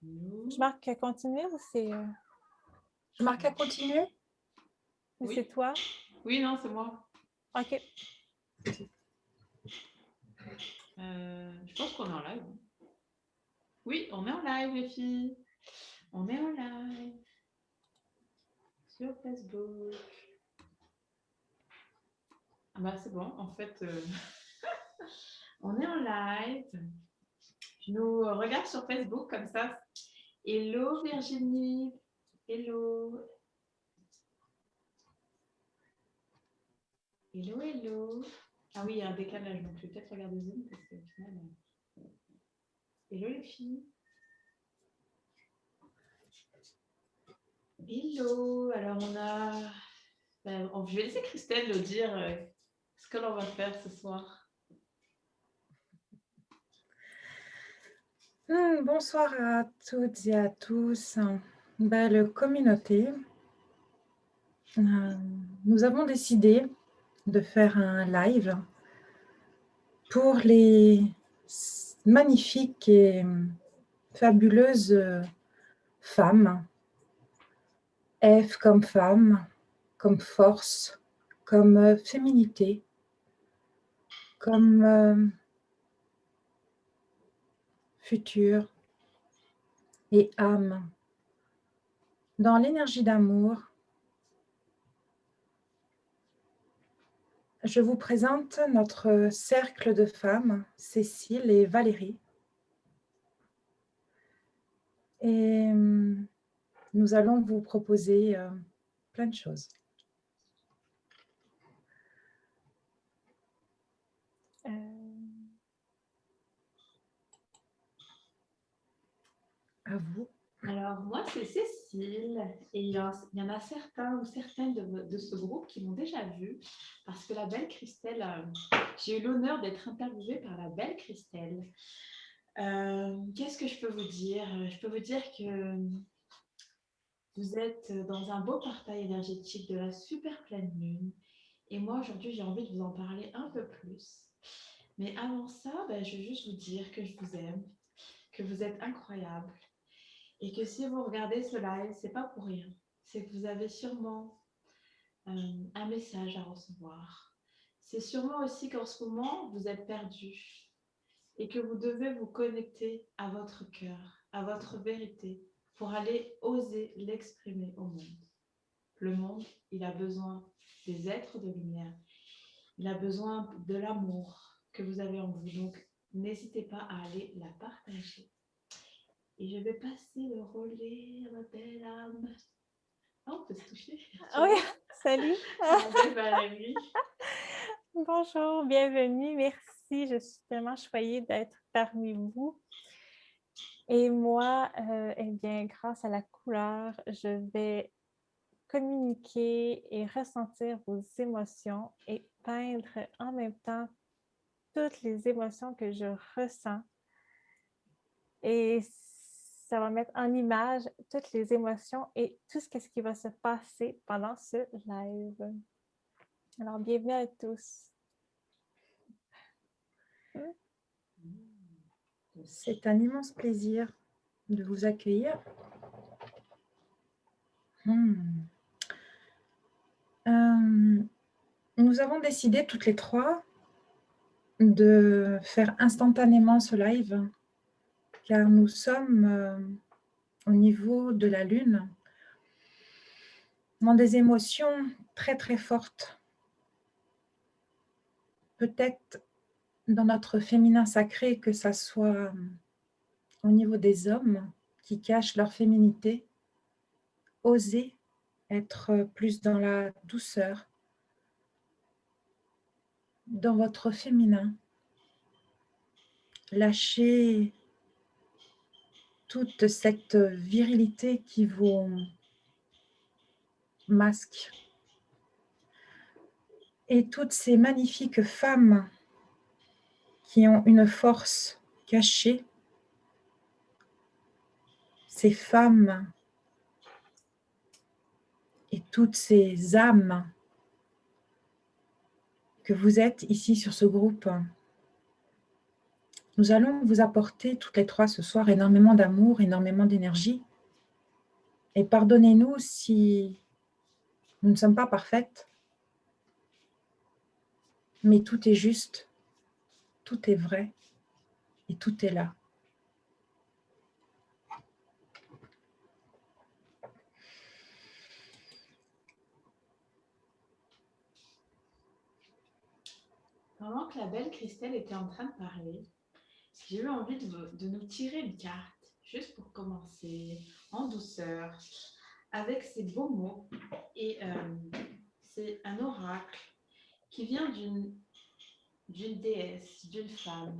Nous. Je marque à continuer ou c'est Je marque à continuer? Oui. c'est toi? Oui, non, c'est moi. OK. Je pense qu'on est en live. Oui, on est en live, les filles. On est en live. Sur Facebook. Ah bah c'est bon, en fait, on est en live. Je nous regarde sur Facebook comme ça. Hello Virginie. Hello. Hello, hello. Ah oui, il y a un décalage, donc je vais peut-être regarder Zoom parce qu'au final. Hello les filles. Hello. Alors on a. Je vais laisser Christelle nous dire ce que l'on va faire ce soir. Bonsoir à toutes et à tous. Belle communauté. Nous avons décidé de faire un live pour les magnifiques et fabuleuses femmes. F comme femme, comme force, comme féminité, comme futur et âme. Dans l'énergie d'amour, je vous présente notre cercle de femmes, Cécile et Valérie. Et nous allons vous proposer plein de choses. À vous. Alors, moi, c'est Cécile, et il y en a certains ou certaines de ce groupe qui m'ont déjà vue, parce que la belle Christelle, j'ai eu l'honneur d'être interviewée par la belle Christelle. Qu'est-ce que je peux vous dire? Je peux vous dire que vous êtes dans un beau partage énergétique de la super pleine lune, et moi, aujourd'hui, j'ai envie de vous en parler un peu plus. Mais avant ça, je vais juste vous dire que je vous aime, que vous êtes incroyable, et que si vous regardez ce live, c'est pas pour rien. C'est que vous avez sûrement un message à recevoir. C'est sûrement aussi qu'en ce moment, vous êtes perdu et que vous devez vous connecter à votre cœur, à votre vérité, pour aller oser l'exprimer au monde. Le monde, il a besoin des êtres de lumière. Il a besoin de l'amour que vous avez en vous. Donc, n'hésitez pas à aller la partager. Et je vais passer le relais à ma belle âme. Ah, on peut se toucher. Oui, salut. Ma belle Valérie. Bonjour, bienvenue, merci. Je suis tellement choyée d'être parmi vous. Et moi, eh bien, grâce à la couleur, je vais communiquer et ressentir vos émotions et peindre en même temps toutes les émotions que je ressens. Et ça va mettre en image toutes les émotions et tout ce qui va se passer pendant ce live. Alors, bienvenue à tous. C'est un immense plaisir de vous accueillir. Nous avons décidé toutes les trois de faire instantanément ce live, car nous sommes au niveau de la Lune dans des émotions très très fortes. Peut-être dans notre féminin sacré, que ça soit au niveau des hommes qui cachent leur féminité, oser être plus dans la douceur, dans votre féminin, lâcher toute cette virilité qui vous masque, et toutes ces magnifiques femmes qui ont une force cachée, ces femmes et toutes ces âmes que vous êtes ici sur ce groupe. Nous allons vous apporter toutes les trois ce soir énormément d'amour, énormément d'énergie. Et pardonnez-nous si nous ne sommes pas parfaites, mais tout est juste, tout est vrai et tout est là. Pendant que la belle Christelle était en train de parler, j'ai eu envie de nous tirer une carte, juste pour commencer, en douceur, avec ces beaux mots. Et c'est un oracle qui vient d'une déesse, d'une femme,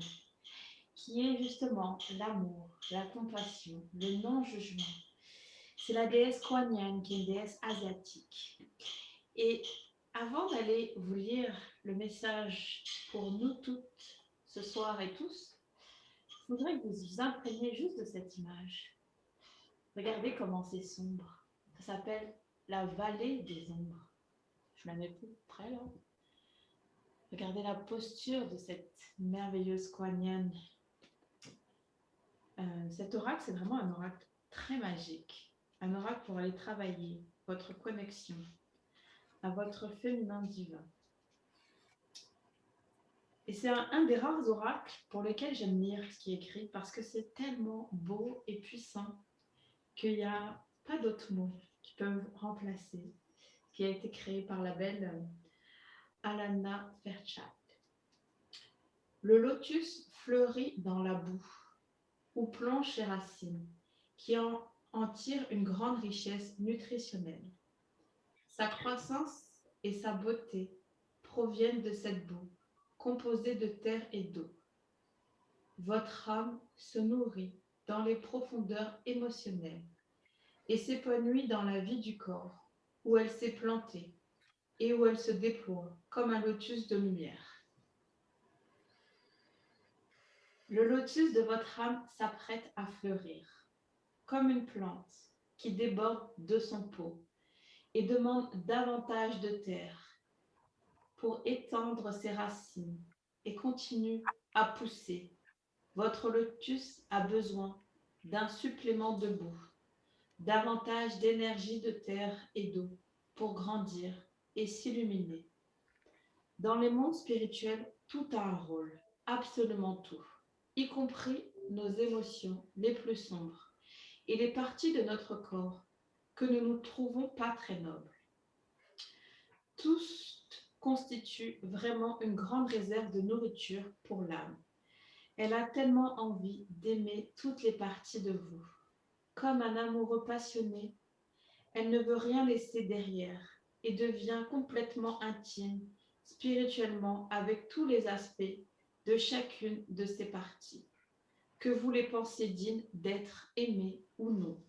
qui est justement l'amour, la compassion, le non-jugement. C'est la déesse Kuan Yin, qui est une déesse asiatique. Et avant d'aller vous lire le message pour nous toutes, ce soir et tous, je voudrais que vous vous imprégniez juste de cette image. Regardez comment c'est sombre. Ça s'appelle la vallée des ombres. Je la mets plus près là. Regardez la posture de cette merveilleuse Kuan Yin. Cet oracle, c'est vraiment un oracle très magique. Un oracle pour aller travailler votre connexion à votre féminin divin. Et c'est un des rares oracles pour lesquels j'aime lire ce qui est écrit parce que c'est tellement beau et puissant qu'il n'y a pas d'autres mots qui peuvent remplacer ce qui a été créé par la belle Alana Fairchild. Le lotus fleurit dans la boue où plongent ses racines qui en tirent une grande richesse nutritionnelle. Sa croissance et sa beauté proviennent de cette boue composée de terre et d'eau. Votre âme se nourrit dans les profondeurs émotionnelles et s'épanouit dans la vie du corps, où elle s'est plantée et où elle se déploie comme un lotus de lumière. Le lotus de votre âme s'apprête à fleurir, comme une plante qui déborde de son pot et demande davantage de terre pour étendre ses racines et continue à pousser. Votre lotus a besoin d'un supplément de boue, davantage d'énergie de terre et d'eau pour grandir et s'illuminer. Dans les mondes spirituels, tout a un rôle, absolument tout, y compris nos émotions les plus sombres et les parties de notre corps que nous ne trouvons pas très nobles. Tous constituent vraiment une grande réserve de nourriture pour l'âme. Elle a tellement envie d'aimer toutes les parties de vous. Comme un amoureux passionné, elle ne veut rien laisser derrière et devient complètement intime, spirituellement, avec tous les aspects de chacune de ses parties, que vous les pensez dignes d'être aimées ou non.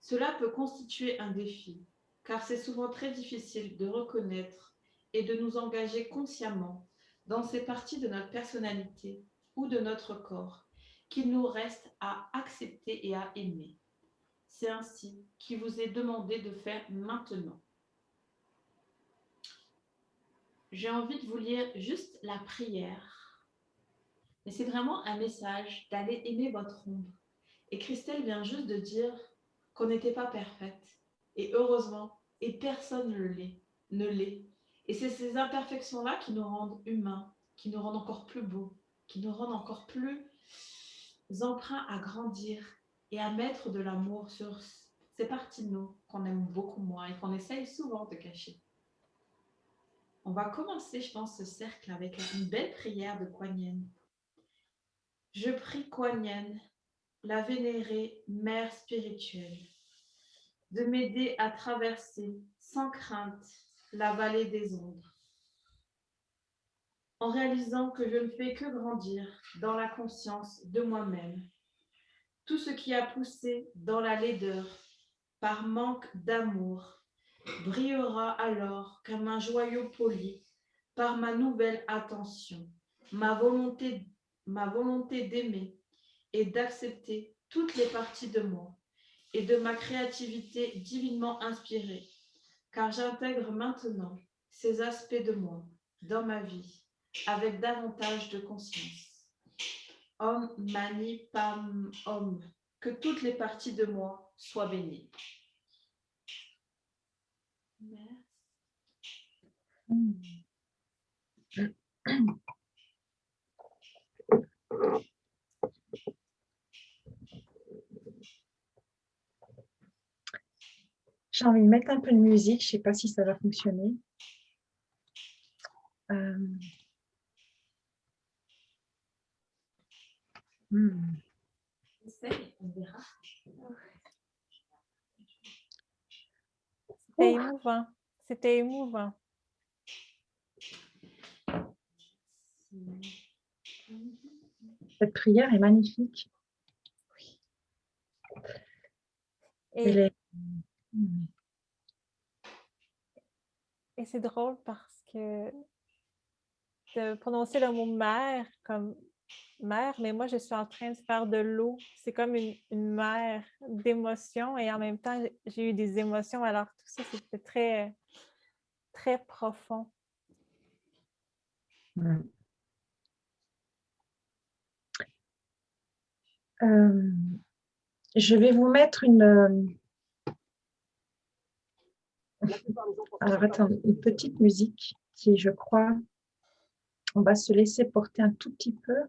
Cela peut constituer un défi, car c'est souvent très difficile de reconnaître et de nous engager consciemment dans ces parties de notre personnalité ou de notre corps qu'il nous reste à accepter et à aimer. C'est ainsi qu'il vous est demandé de faire maintenant. J'ai envie de vous lire juste la prière. Mais c'est vraiment un message d'aller aimer votre ombre. Et Christelle vient juste de dire qu'on n'était pas parfaite. Et heureusement, et personne ne l'est. Et c'est ces imperfections-là qui nous rendent humains, qui nous rendent encore plus beaux, qui nous rendent encore plus emprunts à grandir et à mettre de l'amour sur ces parties de nous qu'on aime beaucoup moins et qu'on essaye souvent de cacher. On va commencer, je pense, ce cercle avec une belle prière de Kuan Yin. Je prie Kuan Yin, la vénérée mère spirituelle, de m'aider à traverser sans crainte la vallée des ombres, en réalisant que je ne fais que grandir dans la conscience de moi-même. Tout ce qui a poussé dans la laideur par manque d'amour brillera alors comme un joyau poli par ma nouvelle attention, ma volonté d'aimer et d'accepter toutes les parties de moi et de ma créativité divinement inspirée, car j'intègre maintenant ces aspects de moi dans ma vie avec davantage de conscience. Om Mani Pam Om. Que toutes les parties de moi soient bénies. Merci. J'ai envie de mettre un peu de musique, je ne sais pas si ça va fonctionner. Essaye, on verra. C'était émouvant. C'était émouvant. Cette prière est magnifique. Elle est... Et c'est drôle parce que de prononcer le mot mère comme mère, mais moi je suis en train de faire de l'eau. C'est comme une mer d'émotions et en même temps j'ai eu des émotions. Alors tout ça c'était très, très profond. Je vais vous mettre une... Alors, attends, une petite musique qui, je crois, on va se laisser porter un tout petit peu.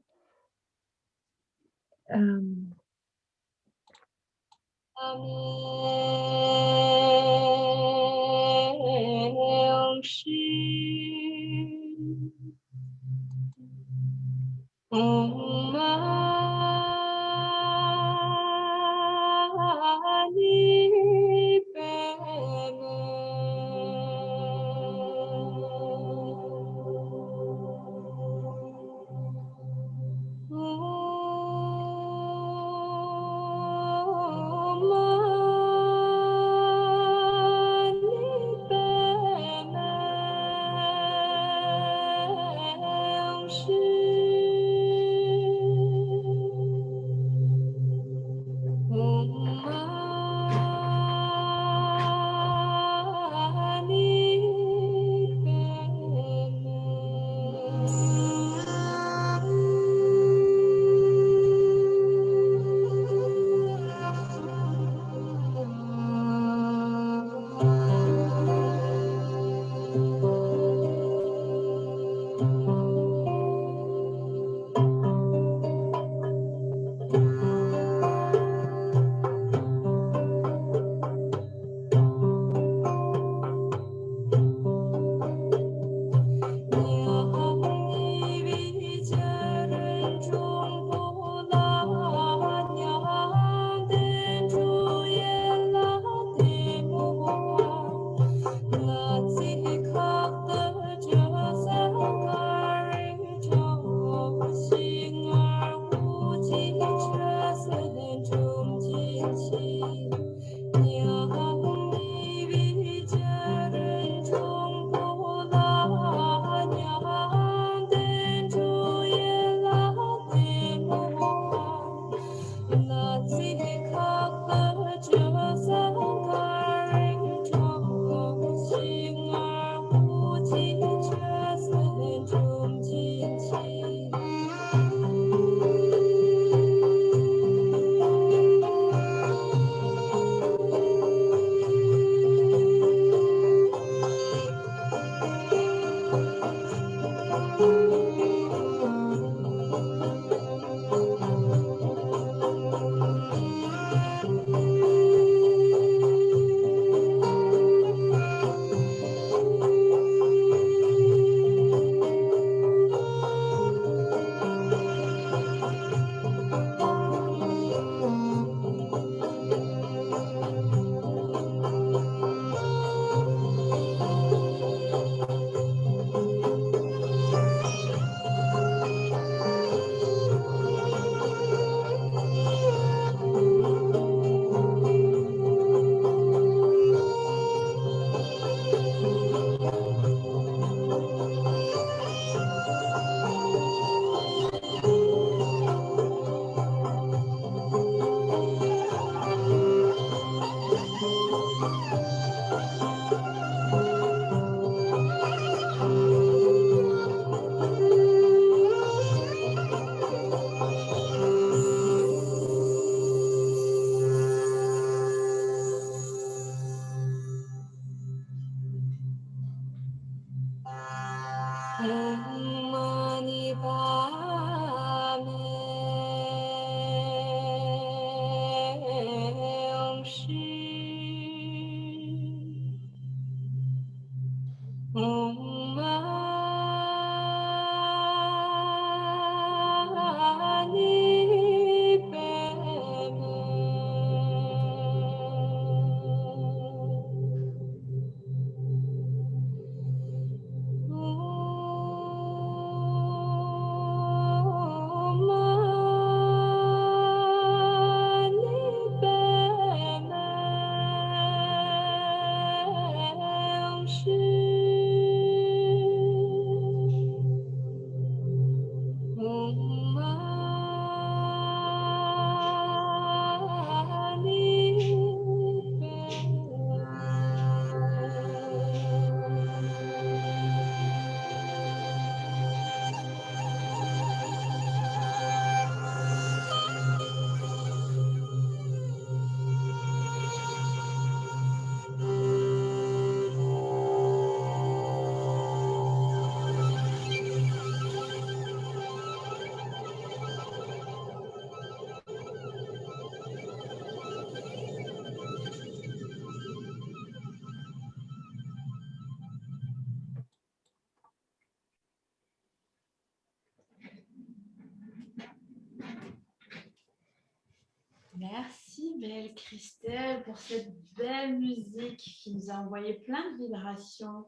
belle Christelle pour cette belle musique qui nous a envoyé plein de vibrations.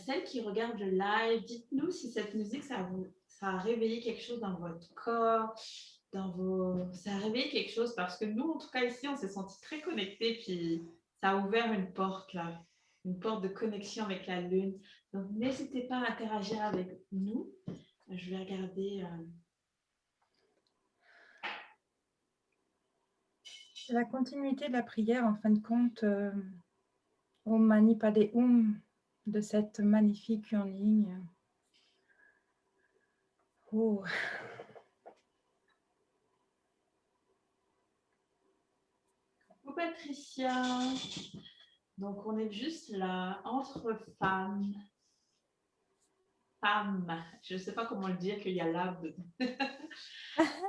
Celles qui regardent le live, dites-nous si cette musique, ça a réveillé quelque chose dans votre corps, ça a réveillé quelque chose parce que nous, en tout cas ici, on s'est sentis très connectés, puis ça a ouvert une porte là, une porte de connexion avec la lune. Donc n'hésitez pas à interagir avec nous. Je vais regarder. C'est la continuité de la prière, en fin de compte, Om Mani Padme Hum, de cette magnifique ligne. Oh. Coucou Patricia. Donc on est juste là, entre femmes. Je ne sais pas comment le dire, qu'il y a l'âme dedans.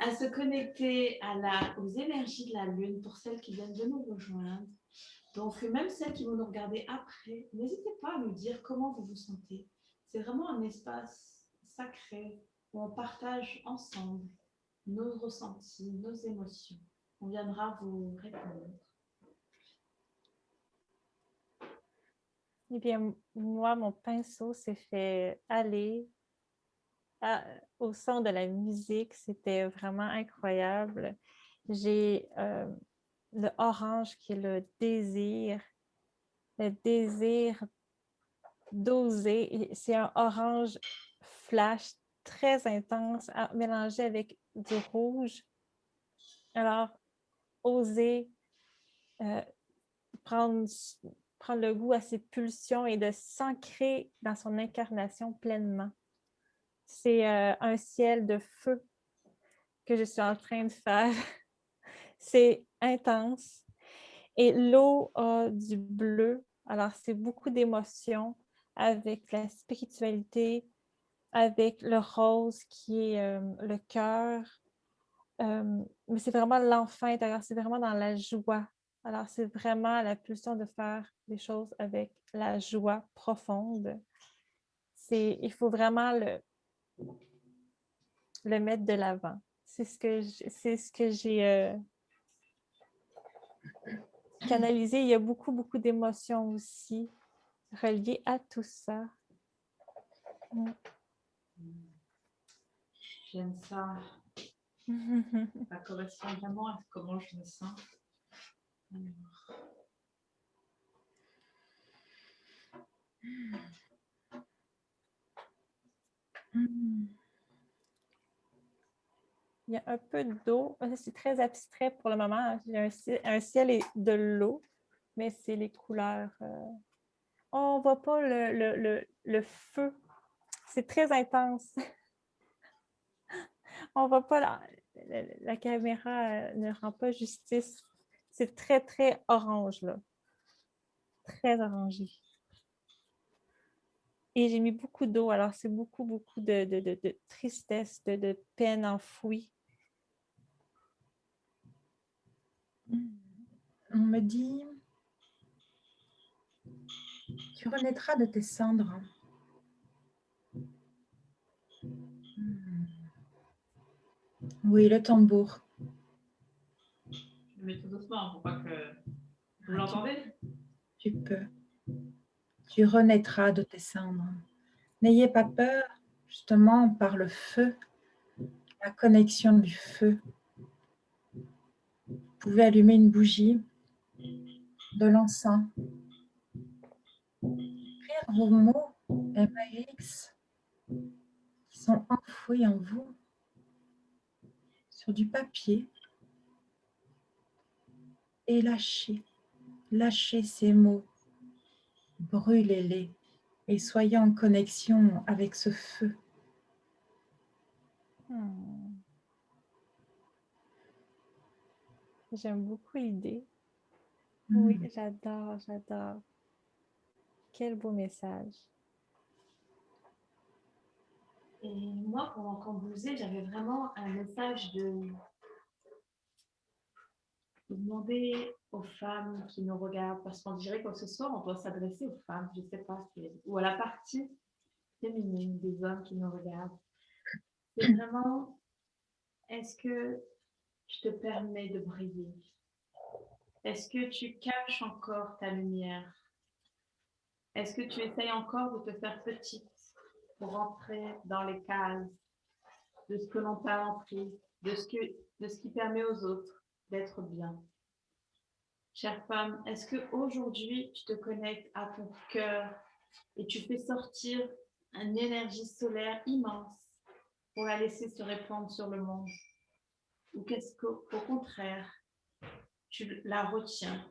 À se connecter aux énergies de la lune pour celles qui viennent de nous rejoindre. Donc, même celles qui vont nous regarder après, n'hésitez pas à nous dire comment vous vous sentez. C'est vraiment un espace sacré où on partage ensemble nos ressentis, nos émotions. On viendra vous répondre. Eh bien, moi, mon pinceau s'est fait aller au son de la musique. C'était vraiment incroyable. J'ai le orange qui est le désir d'oser. C'est un orange flash très intense mélangé avec du rouge. Alors, oser euh, prendre le goût à ses pulsions et de s'ancrer dans son incarnation pleinement. C'est un ciel de feu que je suis en train de faire. C'est intense. Et l'eau a du bleu. Alors, c'est beaucoup d'émotions avec la spiritualité, avec le rose qui est le cœur. Mais c'est vraiment l'enfant intérieur, c'est vraiment dans la joie. Alors, c'est vraiment la pulsion de faire des choses avec la joie profonde. Il faut vraiment le mettre de l'avant. C'est ce que j'ai canalisé. Il y a beaucoup, beaucoup d'émotions aussi reliées à tout ça. J'aime ça. Ça correspond vraiment à comment je me sens. Il y a un peu d'eau. C'est très abstrait pour le moment. J'ai un ciel et de l'eau, mais c'est les couleurs. On ne voit pas le feu. C'est très intense. On ne voit pas la caméra ne rend pas justice. C'est très, très orange, là. Très orangé. Et j'ai mis beaucoup d'eau, alors c'est beaucoup, beaucoup de tristesse, de peine enfouie. On me dit, tu renaîtras de tes cendres. Oui, le tambour. Je mets tout doucement pour pas que... Vous l'entendez? Tu peux. Tu renaîtras de tes cendres. N'ayez pas peur, justement, par le feu, la connexion du feu. Vous pouvez allumer une bougie, de l'encens, écrire vos mots MAX qui sont enfouis en vous sur du papier et lâchez ces mots, brûlez-les et soyez en connexion avec ce feu. J'aime beaucoup l'idée. Oui, j'adore, j'adore. Quel beau message. Et moi, pendant qu'on bougeait, j'avais vraiment un message de demander aux femmes qui nous regardent, parce qu'on dirait que ce soir, on doit s'adresser aux femmes, je ne sais pas, ou à la partie féminine des hommes qui nous regardent. C'est vraiment, est-ce que je te permets de briller? Est-ce que tu caches encore ta lumière? Est-ce que tu essayes encore de te faire petite pour rentrer dans les cases de ce que l'on t'a appris, de ce qui permet aux autres d'être bien? Chère femme, est-ce qu'aujourd'hui, tu te connectes à ton cœur et tu fais sortir une énergie solaire immense pour la laisser se répandre sur le monde? Ou qu'est-ce qu'au contraire, tu la retiens,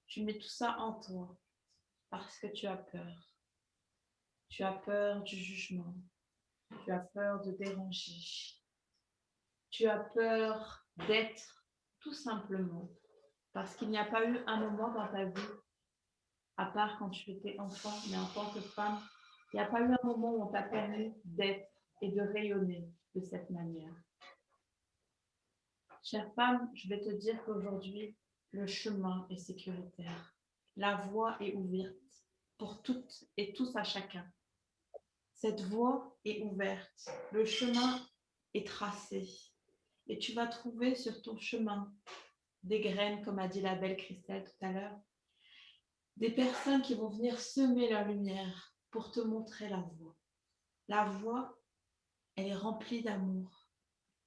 tu mets tout ça en toi parce que tu as peur. Tu as peur du jugement, tu as peur de déranger, tu as peur d'être tout simplement parce qu'il n'y a pas eu un moment dans ta vie, à part quand tu étais enfant, mais en tant que femme, il n'y a pas eu un moment où on t'a permis d'être et de rayonner de cette manière. Chère femme, je vais te dire qu'aujourd'hui, le chemin est sécuritaire. La voie est ouverte pour toutes et tous à chacun. Cette voie est ouverte. Le chemin est tracé. Et tu vas trouver sur ton chemin des graines, comme a dit la belle Christelle tout à l'heure, des personnes qui vont venir semer leur lumière pour te montrer la voie. La voie, elle est remplie d'amour.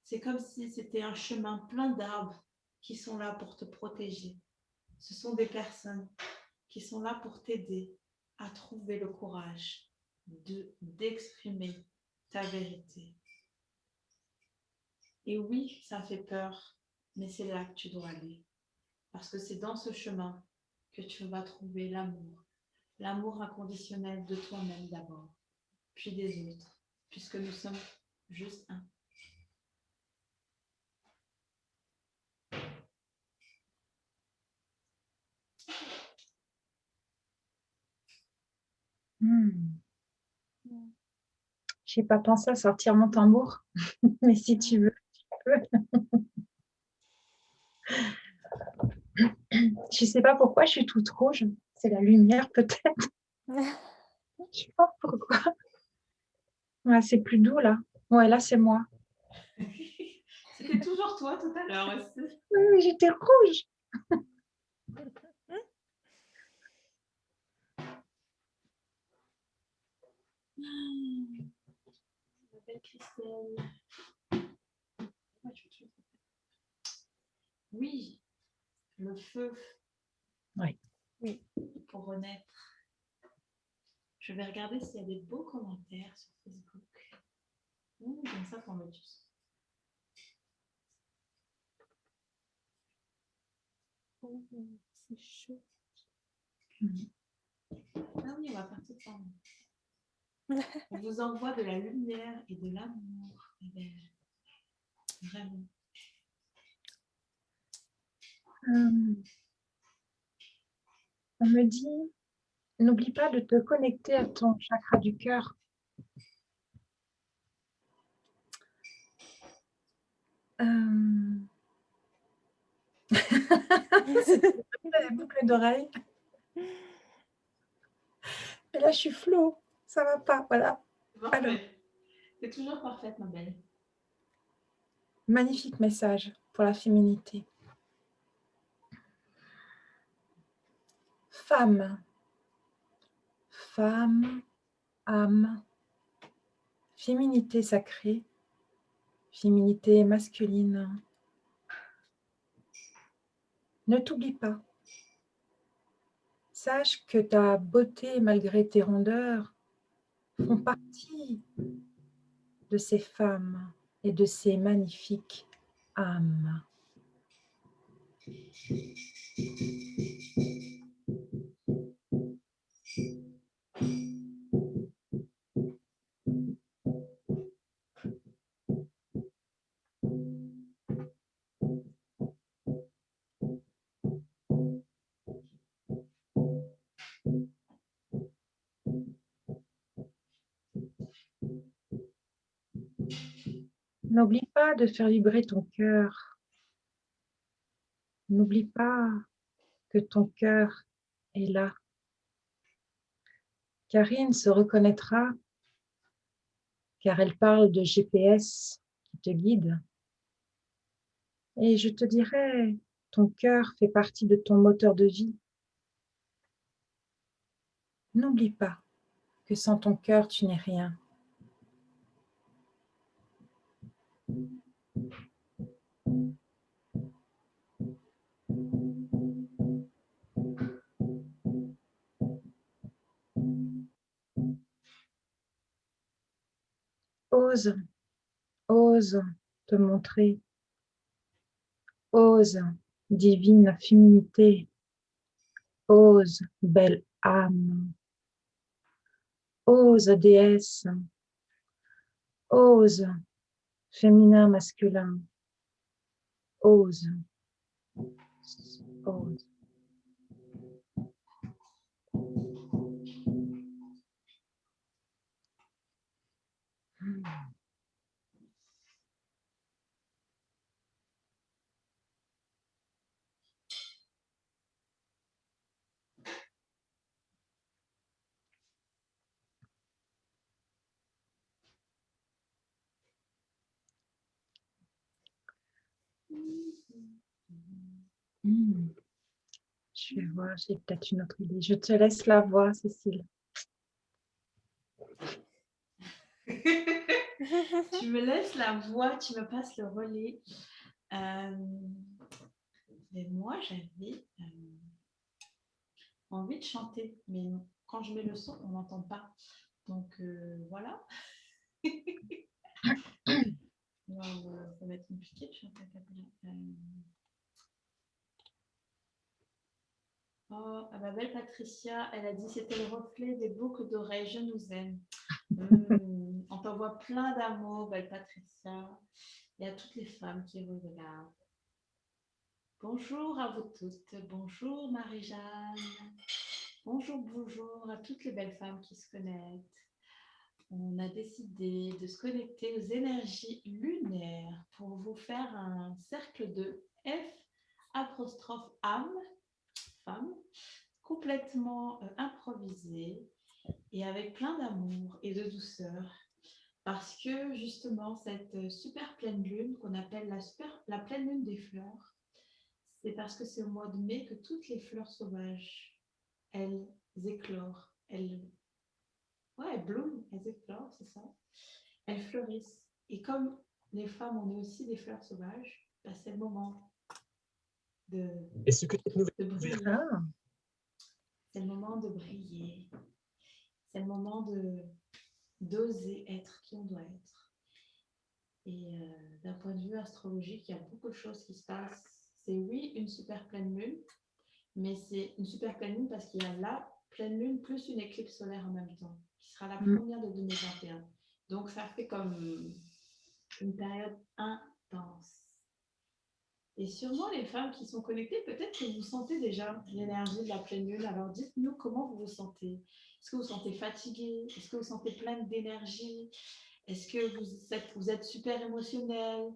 C'est comme si c'était un chemin plein d'arbres qui sont là pour te protéger. Ce sont des personnes qui sont là pour t'aider à trouver le courage d'exprimer ta vérité. Et oui, ça fait peur, mais c'est là que tu dois aller. Parce que c'est dans ce chemin que tu vas trouver l'amour. L'amour inconditionnel de toi-même d'abord, puis des autres, puisque nous sommes juste un. Je n'ai pas pensé à sortir mon tambour, mais si tu veux, tu peux. Je ne sais pas pourquoi je suis toute rouge. C'est la lumière peut-être. Je ne sais pas pourquoi. Ouais, c'est plus doux là. Ouais, là c'est moi. C'était toujours toi tout à l'heure aussi. Oui, j'étais rouge. Ma belle Christelle. Oui, le feu. Oui. Oui. Pour renaître. Je vais regarder s'il y a des beaux commentaires sur Facebook. Comme ça pour Motus. C'est chaud. Ah oui, on va faire tout ça. On vous envoie de la lumière et de l'amour. Vraiment. On me dit, n'oublie pas de te connecter à ton chakra du cœur. C'est la boucle d'oreille. Et là, je suis floue. Ça va pas, voilà. Alors, c'est toujours parfaite, ma belle. Magnifique message pour la féminité. Femme, femme, âme, féminité sacrée, féminité masculine. Ne t'oublie pas. Sache que ta beauté, malgré tes rondeurs, font partie de ces femmes et de ces magnifiques âmes. N'oublie pas de faire vibrer ton cœur. N'oublie pas que ton cœur est là. Karine se reconnaîtra car elle parle de GPS qui te guide. Et je te dirais, Ton cœur fait partie de ton moteur de vie. N'oublie pas que sans ton cœur, tu n'es rien. Ose, ose te montrer. Ose, divine féminité. Ose, belle âme. Ose, déesse. Ose, féminin, masculin. Ose. Ose. Je vais voir, j'ai peut-être une autre idée. Je te laisse la voix, Cécile. Tu me laisses la voix, tu me passes le relais. Mais moi, j'avais envie de chanter, mais quand je mets le son, on n'entend pas. Donc voilà. Ça va être compliqué de chanter a cappella. Oh, ma belle Patricia, elle a dit c'était le reflet des boucles d'oreilles, je nous aime. On t'envoie plein d'amour, belle Patricia, et à toutes les femmes qui regardent. Bonjour à vous toutes, bonjour Marie-Jeanne, bonjour à toutes les belles femmes qui se connectent. On a décidé de se connecter aux énergies lunaires pour vous faire un cercle de F apostrophe âme, femme, complètement improvisé et avec plein d'amour et de douceur. Parce que justement, cette super pleine lune qu'on appelle la pleine lune des fleurs, c'est parce que c'est au mois de mai que toutes les fleurs sauvages, elles éclorent, elles bloom, elles éclorent, c'est ça. Elles fleurissent. Et comme les femmes, on est aussi des fleurs sauvages, bah, c'est le moment de briller. Ah. C'est le moment de briller. C'est le moment d'oser être qui on doit être. Et d'un point de vue astrologique, il y a beaucoup de choses qui se passent. C'est oui, une super pleine lune, mais c'est une super pleine lune parce qu'il y a la pleine lune plus une éclipse solaire en même temps, qui sera la première de 2021. Donc ça fait comme une période intense. Et sûrement les femmes qui sont connectées, peut-être que vous sentez déjà l'énergie de la pleine lune. Alors dites-nous comment vous vous sentez. Est-ce que vous vous sentez fatigué? Est-ce que vous vous sentez pleine d'énergie? Est-ce que vous êtes super émotionnel?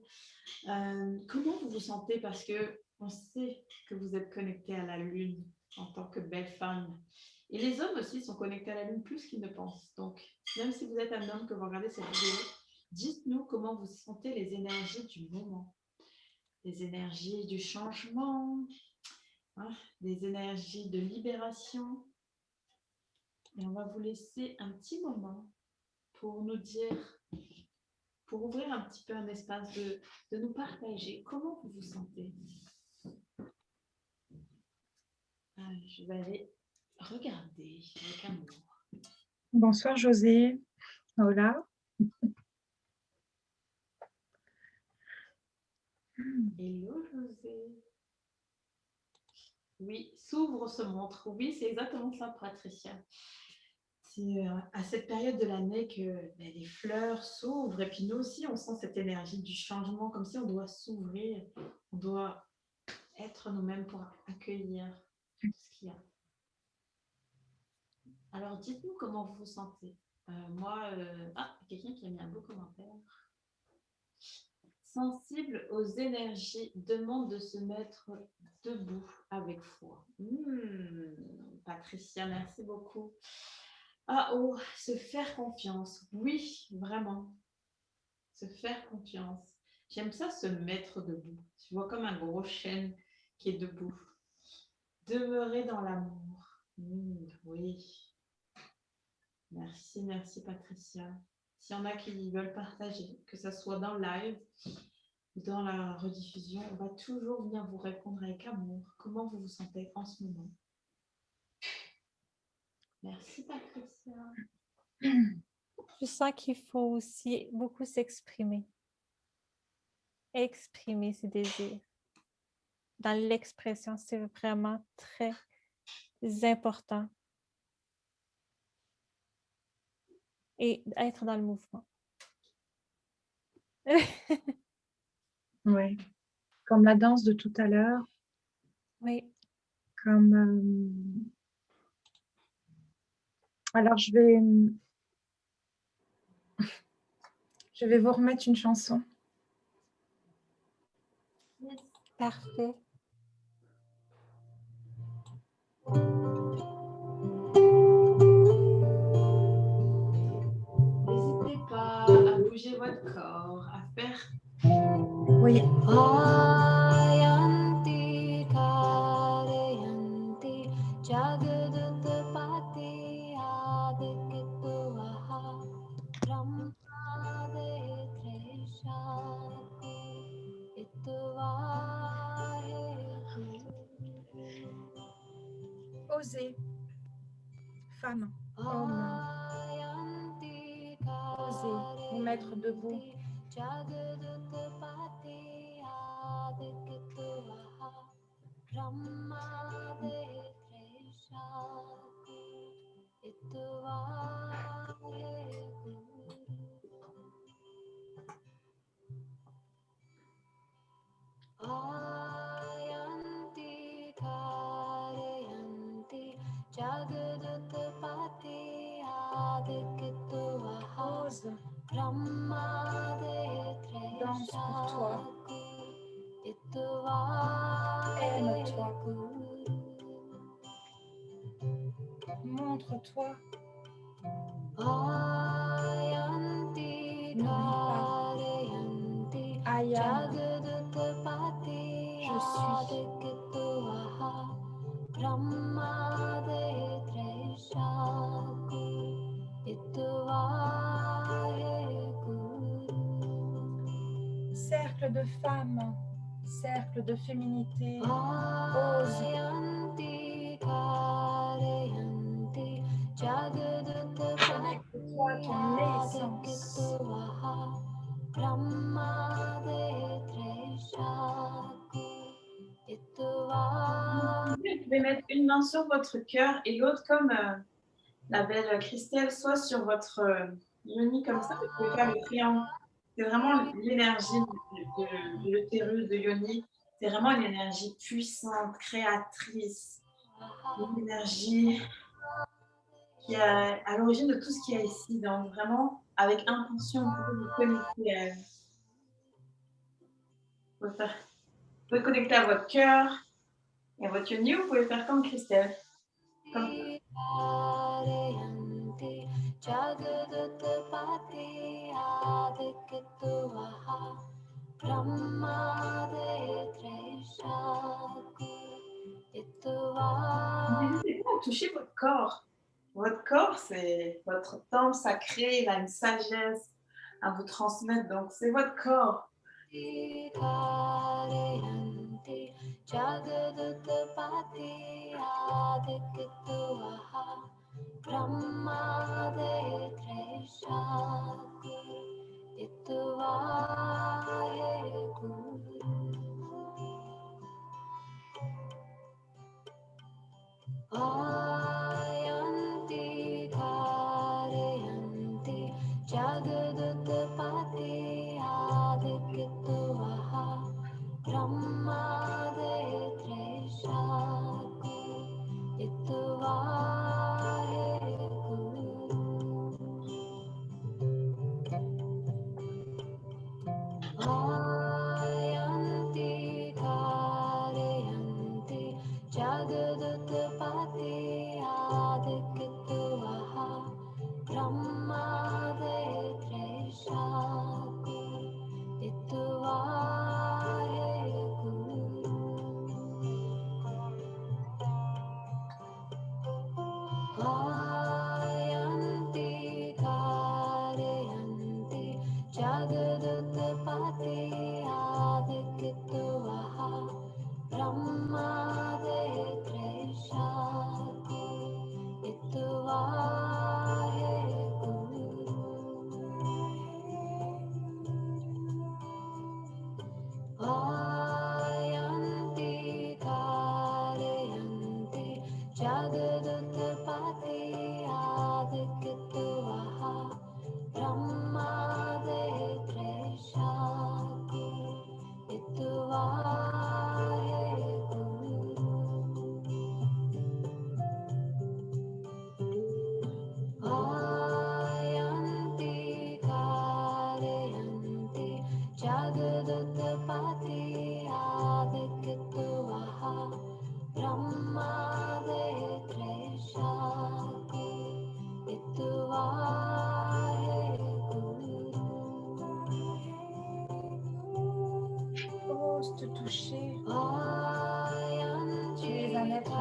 Comment vous vous sentez? Parce qu'on sait que vous êtes connecté à la lune en tant que belle femme. Et les hommes aussi sont connectés à la lune plus qu'ils ne pensent. Donc, même si vous êtes un homme que vous regardez cette vidéo, dites-nous comment vous sentez les énergies du moment. Les énergies du changement, des énergies de libération. Et on va vous laisser un petit moment pour nous dire, pour ouvrir un petit peu un espace de nous partager comment vous vous sentez. Je vais aller regarder avec amour. Bonsoir José. Hola. Hello José. Oui, s'ouvre, se montre. Oui, c'est exactement ça, Patricia. C'est à cette période de l'année que les fleurs s'ouvrent et puis nous aussi, on sent cette énergie du changement, comme si on doit s'ouvrir, on doit être nous-mêmes pour accueillir tout ce qu'il y a. Alors, dites-nous comment vous vous sentez. Moi, quelqu'un qui a mis un beau commentaire. Sensible aux énergies, demande de se mettre debout avec foi. Patricia, merci beaucoup. Se faire confiance. Oui, vraiment. Se faire confiance. J'aime ça, se mettre debout. Tu vois, comme un gros chêne qui est debout. Demeurer dans l'amour. Oui. Merci, merci Patricia. S'il y en a qui veulent partager, que ce soit dans le live ou dans la rediffusion, on va toujours venir vous répondre avec amour. Comment vous vous sentez en ce moment? Merci Patricia. Je sens qu'il faut aussi beaucoup s'exprimer. Exprimer ses désirs. Dans l'expression, c'est vraiment très important. Et être dans le mouvement. Oui, comme la danse de tout à l'heure. Oui. Comme alors je vais vous remettre une chanson. Parfait. N'hésitez pas à bouger votre corps, à faire. Oui. Osez, femme, homme, osez vous mettre debout. Ose. Danse pour toi. Aime-toi. Montre-toi. N'oublie pas. I am. Je suis. Cercle de femmes, cercle de féminité, ose. Connecte-toi à ton essence. Vous pouvez mettre une main sur votre cœur et l'autre comme la belle Christelle, soit sur votre yoni comme ça, vous pouvez faire le triangle. C'est vraiment l'énergie de l'utérus, de yoni. C'est vraiment une énergie puissante, créatrice, une énergie qui est à l'origine de tout ce qu'il y a ici. Donc vraiment, avec intention, vous pouvez vous connecter à elle. Vous pouvez connecter à votre cœur et à votre yoni. Vous pouvez faire comme Christelle. Comme n'hésitez pas à toucher votre corps. Votre corps, c'est votre temple sacré, il a une sagesse à vous transmettre, donc c'est votre corps. Ose te toucher. Tu es un être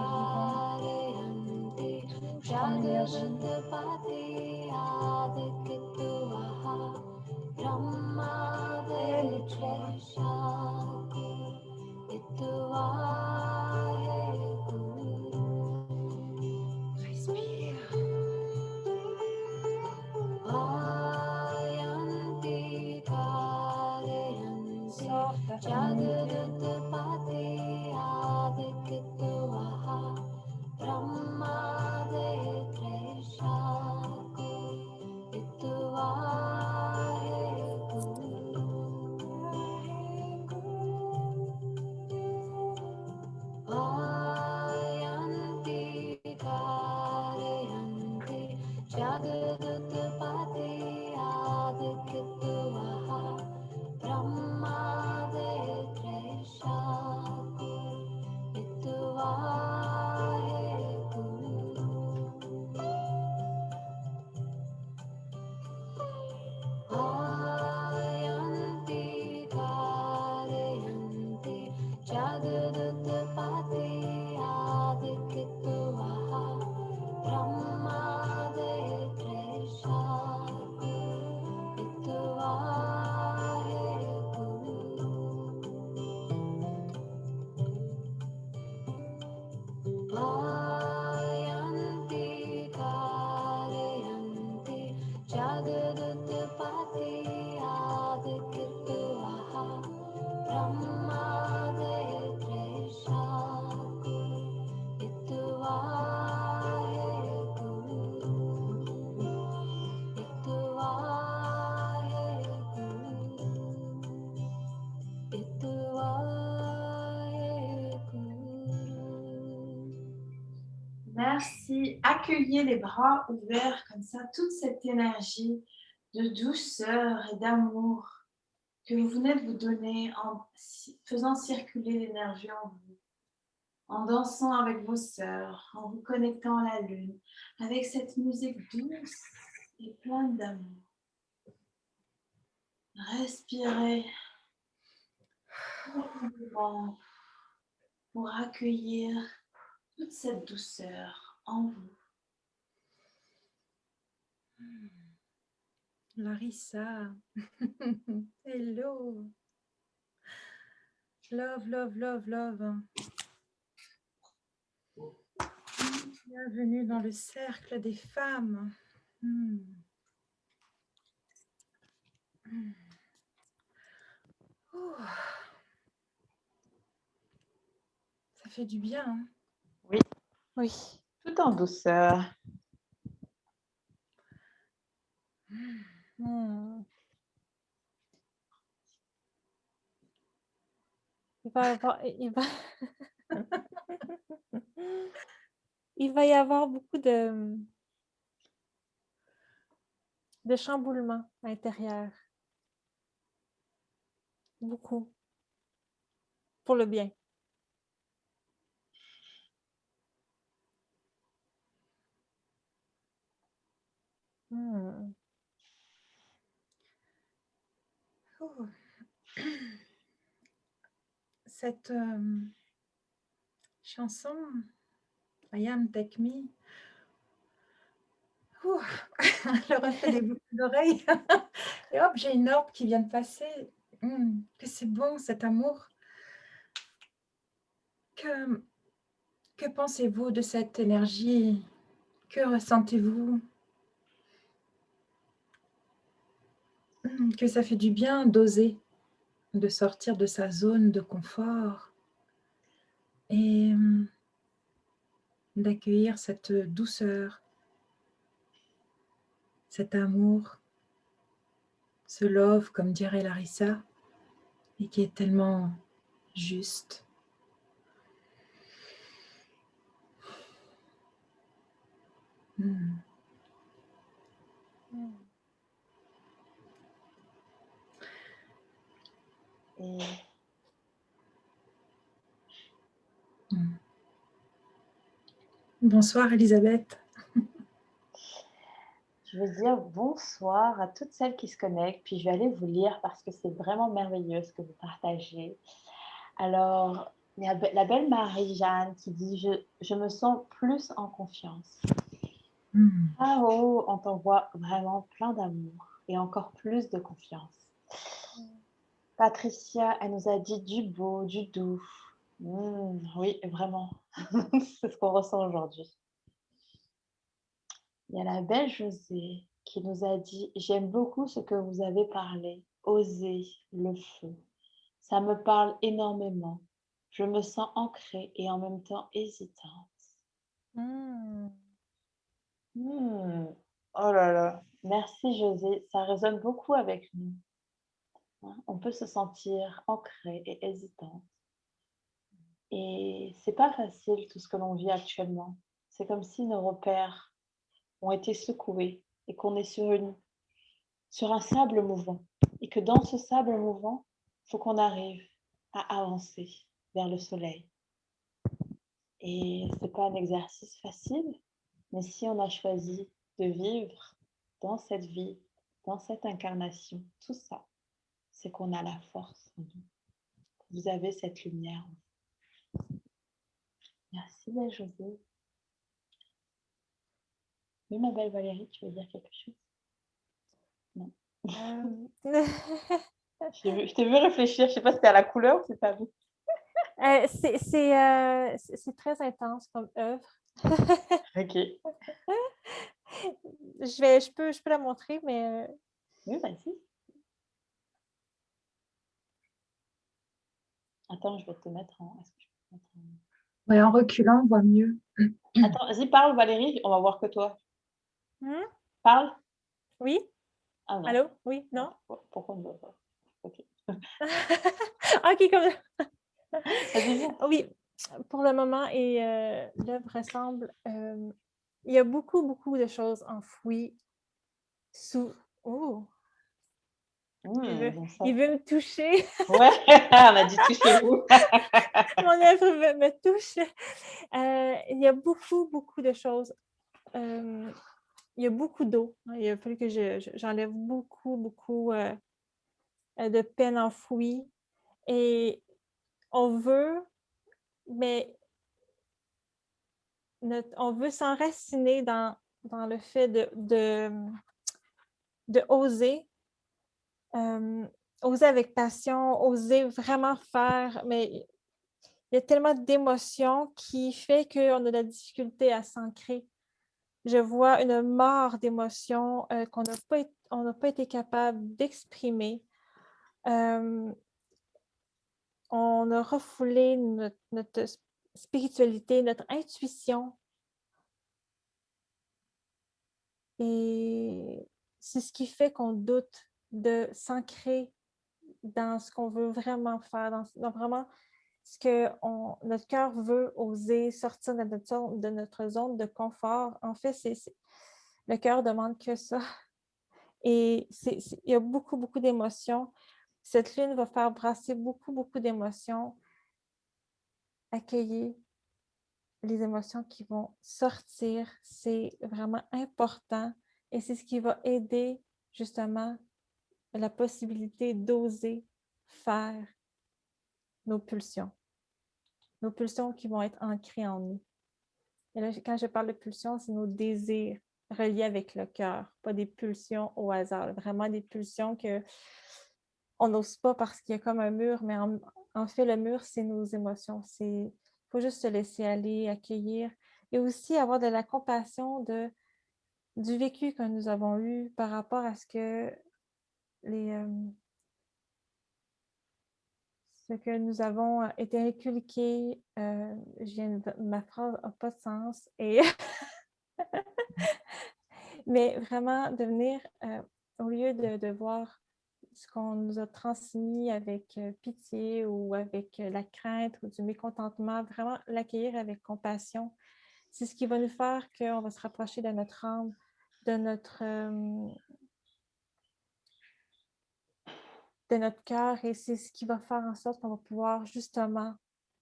vivant. Touche ton énergie. Aime-toi. Respire. Sors ta féminité. Merci. Accueillez les bras ouverts comme ça, toute cette énergie de douceur et d'amour que vous venez de vous donner en faisant circuler l'énergie en vous, en dansant avec vos sœurs, en vous connectant à la lune, avec cette musique douce et pleine d'amour. Respirez profondément pour accueillir toute cette douceur en vous. Larissa. Hello. Love, love, love, love. Bienvenue dans le cercle des femmes. Oh. Ça fait du bien. Hein? Oui, oui, tout en douceur. Il va y avoir beaucoup de chamboulements intérieurs. Beaucoup. Pour le bien. Oh. Cette chanson, I Am Take Me, elle aurait fait des boucles d'oreilles. Et hop, j'ai une orbe qui vient de passer. Que c'est bon cet amour. Que, que pensez-vous de cette énergie? Que ressentez-vous? Que ça fait du bien d'oser, de sortir de sa zone de confort et d'accueillir cette douceur, cet amour, ce love, comme dirait Larissa, et qui est tellement juste. Mm. Et Mm. Bonsoir Elisabeth. je veux dire bonsoir à toutes celles qui se connectent, puis je vais aller vous lire parce que c'est vraiment merveilleux ce que vous partagez. Alors, il y a la belle Marie-Jeanne qui dit je me sens plus en confiance. Ah oh, on t'envoie vraiment plein d'amour et encore plus de confiance. Patricia, elle nous a dit du beau, du doux. Oui, vraiment. C'est ce qu'on ressent aujourd'hui. Il y a la belle Josée qui nous a dit « J'aime beaucoup ce que vous avez parlé, oser le feu. Ça me parle énormément. Je me sens ancrée et en même temps hésitante. Mm. Oh là là, merci Josée, ça résonne beaucoup avec nous. Hein. On peut se sentir ancré et hésitante. Et c'est pas facile tout ce que l'on vit actuellement. C'est comme si nos repères ont été secoués et qu'on est sur un sable mouvant. Et que dans ce sable mouvant, il faut qu'on arrive à avancer vers le soleil. Et ce n'est pas un exercice facile, mais si on a choisi de vivre dans cette vie, dans cette incarnation, tout ça, c'est qu'on a la force en nous. Vous avez cette lumière. Merci, belle Josée. Oui, ma belle Valérie, tu veux dire quelque chose? Non. Je t'ai vu réfléchir, je ne sais pas si c'était à la couleur ou si c'était à vous. C'est très intense comme œuvre. Ok. Je peux la montrer, mais... Oui, vas-y. Attends, je vais te mettre en... Est-ce que je peux te mettre en... Ouais, en reculant, on voit mieux. Attends, vas-y, parle Valérie, on va voir que toi. Parle. Oui? Ah non. Allô? Oui? Non? Pourquoi on ne voit pas? Ok. OK, comme... Vas-y, viens. Oui, pour le moment, et l'œuvre ressemble... il y a beaucoup, beaucoup de choses enfouies sous... Oh! Bon, ça. Il veut me toucher. Ouais, on a dit touchez-vous. Mon œuvre me touche. Il y a beaucoup, beaucoup de choses. Il y a beaucoup d'eau. Il a fallu que j'enlève beaucoup, beaucoup de peine enfouie. Et on veut, mais on veut s'enraciner dans le fait de oser. Oser avec passion, oser vraiment faire, mais il y a tellement d'émotions qui fait qu'on a de la difficulté à s'ancrer. Je vois une mort d'émotions qu'on n'a pas été capable d'exprimer. On a refoulé notre spiritualité, notre intuition. Et c'est ce qui fait qu'on doute de s'ancrer dans ce qu'on veut vraiment faire, dans vraiment ce que notre cœur veut oser sortir de notre zone de confort. En fait, le cœur demande que ça. Et il y a beaucoup, beaucoup d'émotions. Cette lune va faire brasser beaucoup, beaucoup d'émotions. Accueillir les émotions qui vont sortir, c'est vraiment important. Et c'est ce qui va aider justement la possibilité d'oser faire nos pulsions qui vont être ancrées en nous. Et là, quand je parle de pulsions, c'est nos désirs reliés avec le cœur, pas des pulsions au hasard, vraiment des pulsions que on n'ose pas parce qu'il y a comme un mur, mais en fait, le mur, c'est nos émotions. Il faut juste se laisser aller, accueillir et aussi avoir de la compassion du vécu que nous avons eu par rapport à les, ce que nous avons été inculqués. Ma phrase n'a pas de sens. Mais vraiment, de venir, au lieu de voir ce qu'on nous a transmis avec pitié ou avec la crainte ou du mécontentement, vraiment l'accueillir avec compassion. C'est ce qui va nous faire qu'on va se rapprocher de notre âme, de notre cœur, et c'est ce qui va faire en sorte qu'on va pouvoir justement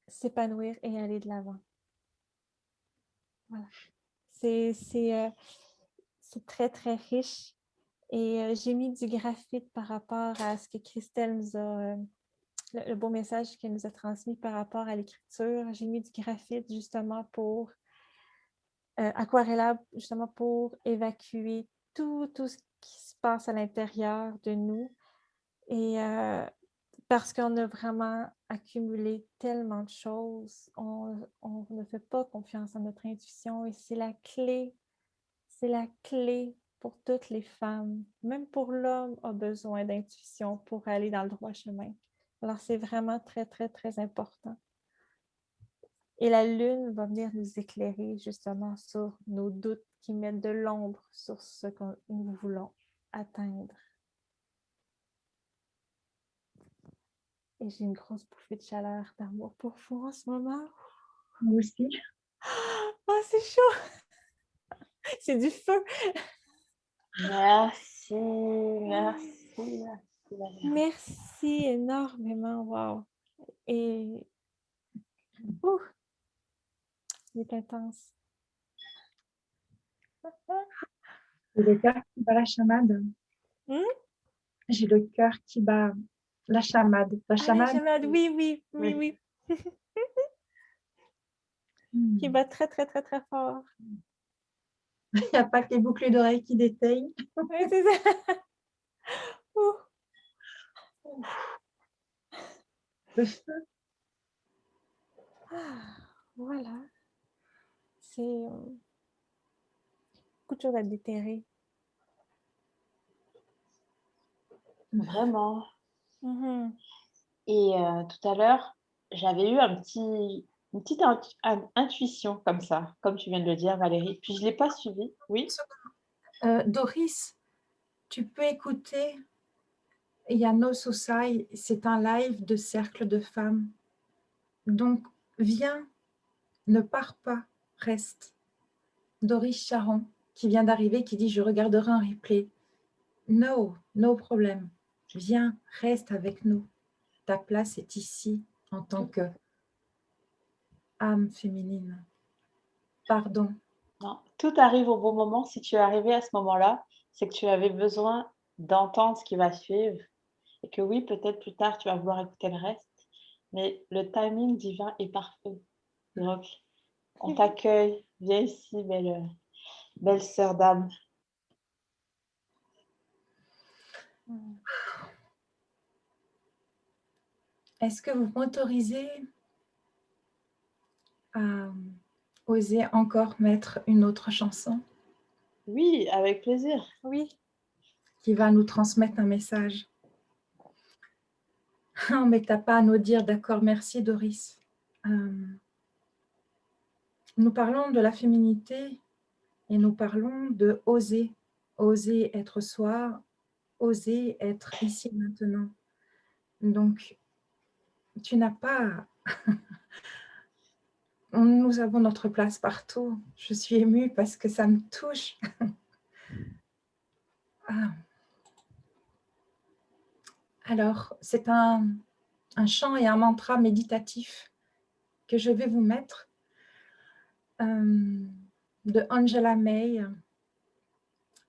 s'épanouir et aller de l'avant. Voilà. C'est très, très riche. Et j'ai mis du graphite par rapport à ce que Christelle nous a, le beau message qu'elle nous a transmis par rapport à l'écriture. J'ai mis du graphite justement pour aquarellable, justement pour évacuer tout ce qui se passe à l'intérieur de nous. Et parce qu'on a vraiment accumulé tellement de choses, on ne fait pas confiance à notre intuition et c'est la clé pour toutes les femmes. Même pour l'homme a besoin d'intuition pour aller dans le droit chemin. Alors, c'est vraiment très, très, très important. Et la lune va venir nous éclairer justement sur nos doutes qui mettent de l'ombre sur ce que nous voulons atteindre. Et j'ai une grosse bouffée de chaleur d'amour pour vous en ce moment. Moi aussi. Oh, c'est chaud! C'est du feu! Merci, merci, merci, Valérie. Merci énormément, wow! Et c'est intense. J'ai le cœur qui bat la chamade. J'ai le cœur qui bat la chamade. La Ah, la chamade. chamade, oui. Qui bat très, très, très, très fort. Il n'y a pas que les boucles d'oreilles qui déteignent. Oui, c'est ça. Le feu. Voilà. C'est beaucoup de choses à déterrer. Vraiment. Mm-hmm. Et tout à l'heure, j'avais eu une petite intuition comme ça, comme tu viens de le dire, Valérie. Puis je ne l'ai pas suivie. Oui. Doris, tu peux écouter Yano Sosai, c'est un live de cercle de femmes. Donc, viens, ne pars pas, reste. Doris Charon, qui vient d'arriver, qui dit « Je regarderai un replay ». No problème. Viens, reste avec nous. Ta place est ici en tant que âme féminine. Pardon. Non, tout arrive au bon moment. Si tu es arrivé à ce moment-là, c'est que tu avais besoin d'entendre ce qui va suivre. Et que oui, peut-être plus tard, tu vas vouloir écouter le reste. Mais le timing divin est parfait. Donc, on t'accueille. Viens ici, belle sœur d'âme. Est-ce que vous m'autorisez à oser encore mettre une autre chanson? Oui, avec plaisir. Oui. Qui va nous transmettre un message. Oh, mais t'as pas à nous dire d'accord, merci Doris. Nous parlons de la féminité et nous parlons de oser être soi, oser être ici maintenant. Donc, tu n'as pas... Nous avons notre place partout. Je suis émue parce que ça me touche. Alors, c'est un chant et un mantra méditatif que je vais vous mettre de Angela May.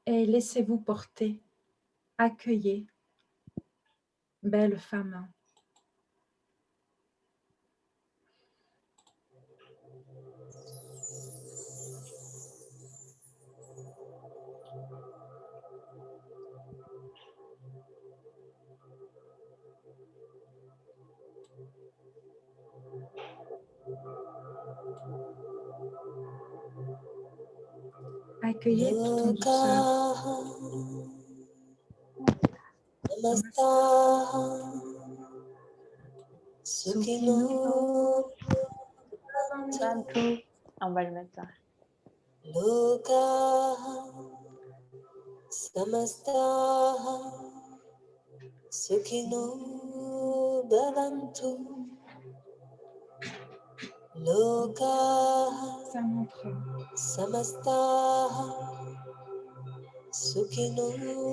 Et laissez-vous porter, accueillez, belle femme. Accueillez tout en douceur. Bantu. On va le mettre là. Samastaha Sukhino Bhavantu Lokaha Ça montre. Samastaha Sukhino.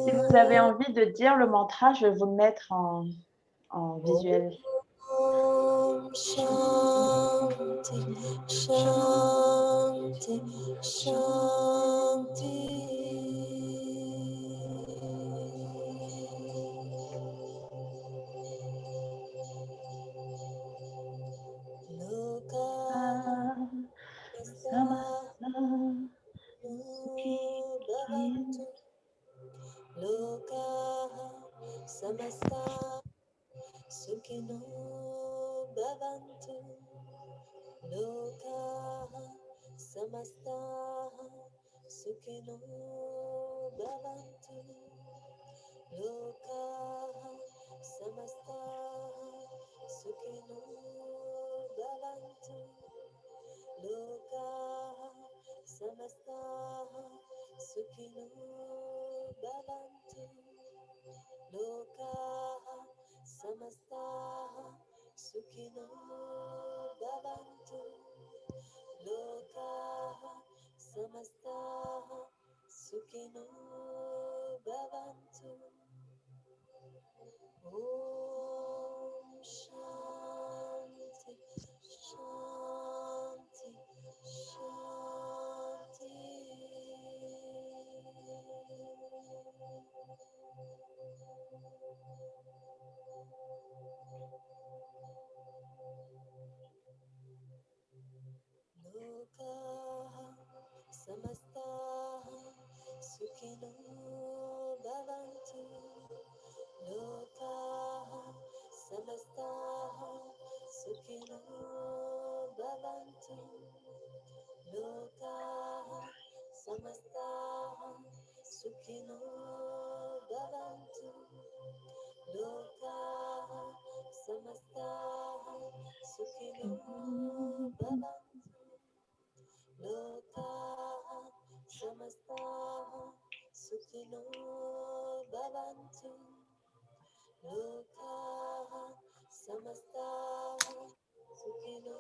Si vous avez envie de dire le mantra, je vais vous le mettre en visuel. Om Shanti Shanti Shanti. Samasta Sukhino Bhavantu Lokaha Samasta Sukhino Bhavantu Lokaha Samasta Sukhino Bhavantu Lokaha Samasta Sukhino Bhavantu Lokaha Samastaha Sukhino Bhavantu Lokaha Samastaha Sukhino Bhavantu. Om Shanti Shanti Shanti. Lokaha Samastaha Sukhino Bhavantu Lokaha Samastaha Sukhino Bhavantu Lokaha Samastaha Sukhino Bhavantu Lokaha Samastaha Sukhino Bhavantu Lokaha Samastaha Sukhino Bhavantu Lokaha Samastaha Sukhino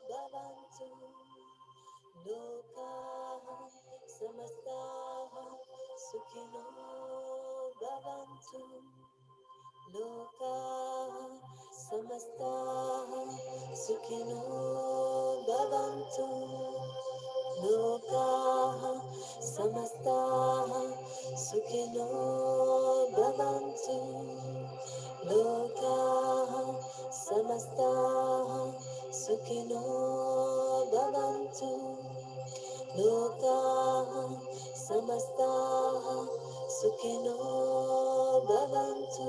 Bhavantu Lokaha Samastaha Sukhino Bhavantu Lokaha Samastaha Sukhino Bhavantu Lokaha Samastaha Sukhino Bhavantu Lokaha Samastaha Sukhino Bhavantu Lokaha Samastaha Sukhino Bhavantu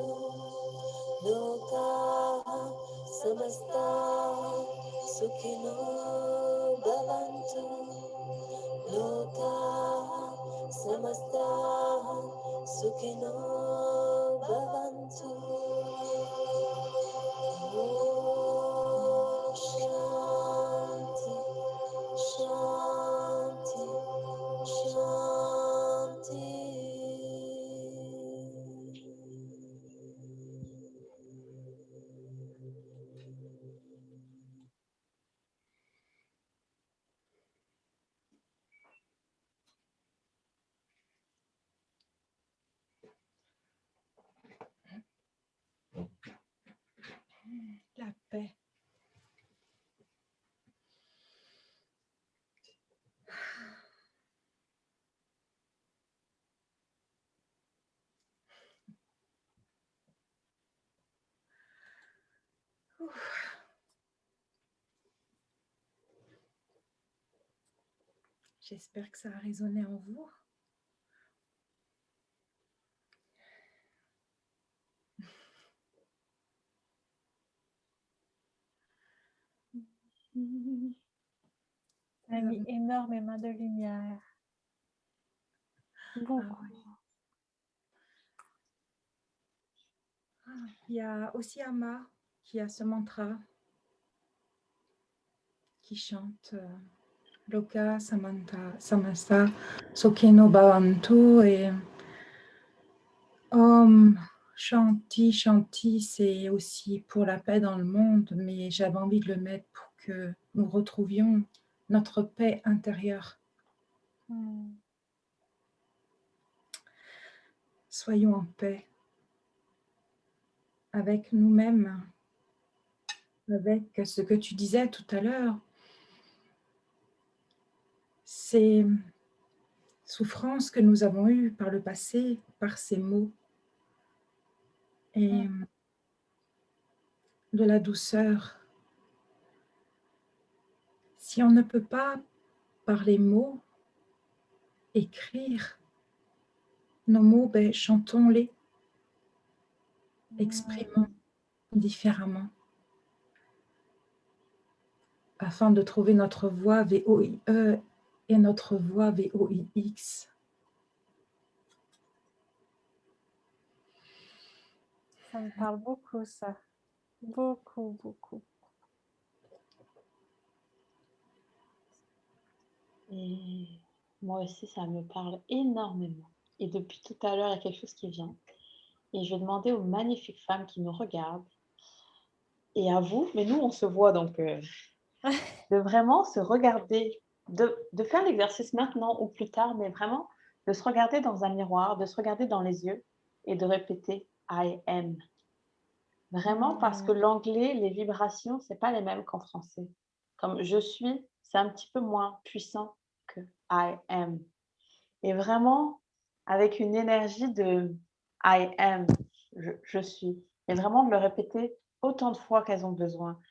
Lokaha Samastaha Sukhino Bhavantu Lokaha Samastaha Sukhino Bhavantu. Om Shanti Shanti Shanti. La paix. J'espère que ça a résonné en vous. a mis énormément de lumière. Beaucoup. Il y a aussi Amma qui a ce mantra qui chante Loka Samasta Sokeno Bhavantu et Om Shanti Shanti, c'est aussi pour la paix dans le monde, mais j'avais envie de le mettre pour que nous retrouvions notre paix intérieure. Soyons en paix avec nous-mêmes, avec ce que tu disais tout à l'heure, ces souffrances que nous avons eues par le passé, par ces mots, et de la douceur. Si on ne peut pas, par les mots, écrire nos mots, ben, chantons-les, exprimons différemment, afin de trouver notre voix VOIE et notre voix VOIX. Ça me parle beaucoup, ça. Beaucoup, beaucoup. Et moi aussi, ça me parle énormément. Et depuis tout à l'heure, il y a quelque chose qui vient. Et je vais demander aux magnifiques femmes qui nous regardent, et à vous, mais nous, on se voit, donc de vraiment se regarder, de faire l'exercice maintenant ou plus tard, mais vraiment de se regarder dans un miroir, de se regarder dans les yeux et de répéter « I am ». Vraiment, parce que l'anglais, les vibrations, ce n'est pas les mêmes qu'en français. Comme « je suis », c'est un petit peu moins puissant que « I am ». Et vraiment, avec une énergie de « I am », je suis. Et vraiment de le répéter autant de fois qu'elles ont besoin.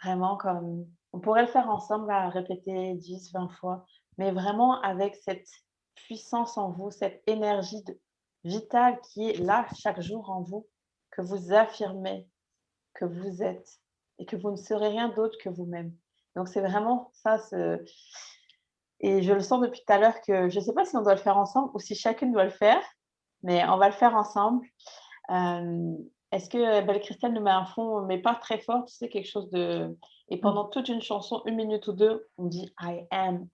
Vraiment comme, on pourrait le faire ensemble, à répéter 10, 20 fois, mais vraiment avec cette puissance en vous, cette énergie vitale qui est là chaque jour en vous, que vous affirmez que vous êtes et que vous ne serez rien d'autre que vous-même. Donc c'est vraiment ça, et je le sens depuis tout à l'heure que je ne sais pas si on doit le faire ensemble ou si chacune doit le faire, mais on va le faire ensemble. Est-ce que Belle Christelle nous met un fond, mais pas très fort, tu sais, quelque chose de... Et pendant toute une chanson, 1 minute ou 2, on dit « I am ».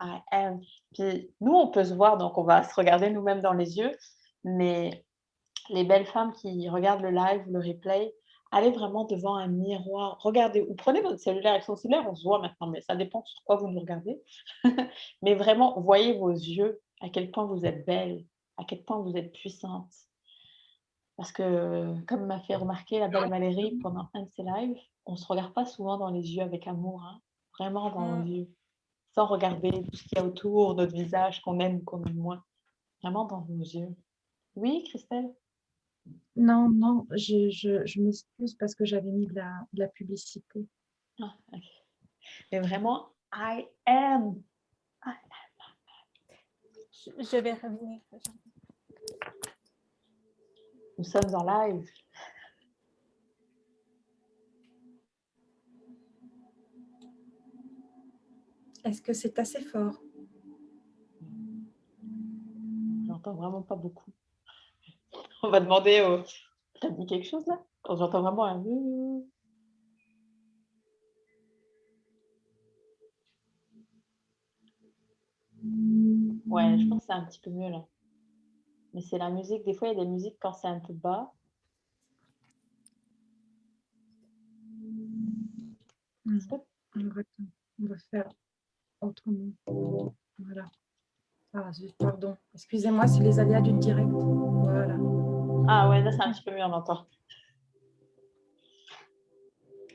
Puis nous, on peut se voir, donc on va se regarder nous-mêmes dans les yeux, mais les belles femmes qui regardent le live ou le replay, allez vraiment devant un miroir, regardez, ou prenez votre cellulaire avec son cellulaire, on se voit maintenant, mais ça dépend sur quoi vous nous regardez. Mais vraiment, voyez vos yeux, à quel point vous êtes belle, à quel point vous êtes puissante. Parce que, comme m'a fait remarquer la belle Valérie pendant un de ses lives, on ne se regarde pas souvent dans les yeux avec amour, hein, vraiment dans les yeux, sans regarder tout ce qu'il y a autour, notre visage, qu'on aime ou qu'on aime moins, vraiment dans nos yeux. Oui, Christelle? Non, je m'excuse parce que j'avais mis de la publicité. Ah, ok. Mais vraiment, I am. Je vais revenir. Nous sommes en live. Est-ce que c'est assez fort? J'entends vraiment pas beaucoup. On va demander au... T'as dit quelque chose là? J'entends vraiment un... Ouais, je pense que c'est un petit peu mieux là. Mais c'est la musique. Des fois, il y a des musiques quand c'est un peu bas. On va faire autrement. Voilà. Ah, zut, pardon. Excusez-moi, c'est les aléas du direct. Voilà. Ah ouais, là, c'est un petit peu mieux, on entend.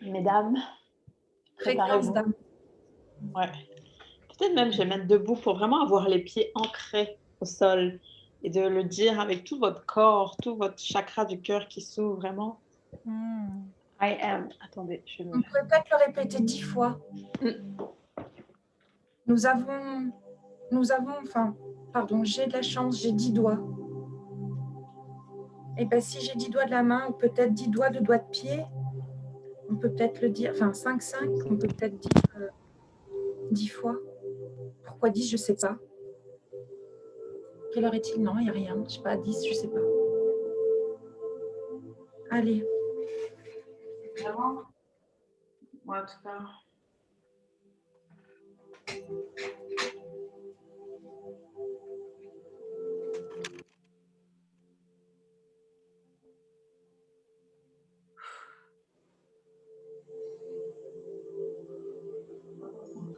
Mesdames, Fréquence d'âme. Ouais. Peut-être même, je vais mettre debout pour vraiment avoir les pieds ancrés au sol et de le dire avec tout votre corps, tout votre chakra du cœur qui s'ouvre vraiment. I am. Attendez, je vais me... On pourrait peut-être le répéter 10 fois. Nous avons, enfin, pardon, j'ai de la chance, j'ai 10 doigts. Et bien, si j'ai 10 doigts de la main, ou peut-être 10 doigts de pied, on peut peut-être le dire, enfin 5, on peut peut-être dire 10 fois. Pourquoi 10, je ne sais pas. Quelle heure est-il? Non, il n'y a rien. Je ne sais pas, 10, je ne sais pas. Allez. Vraiment? Moi, en tout cas.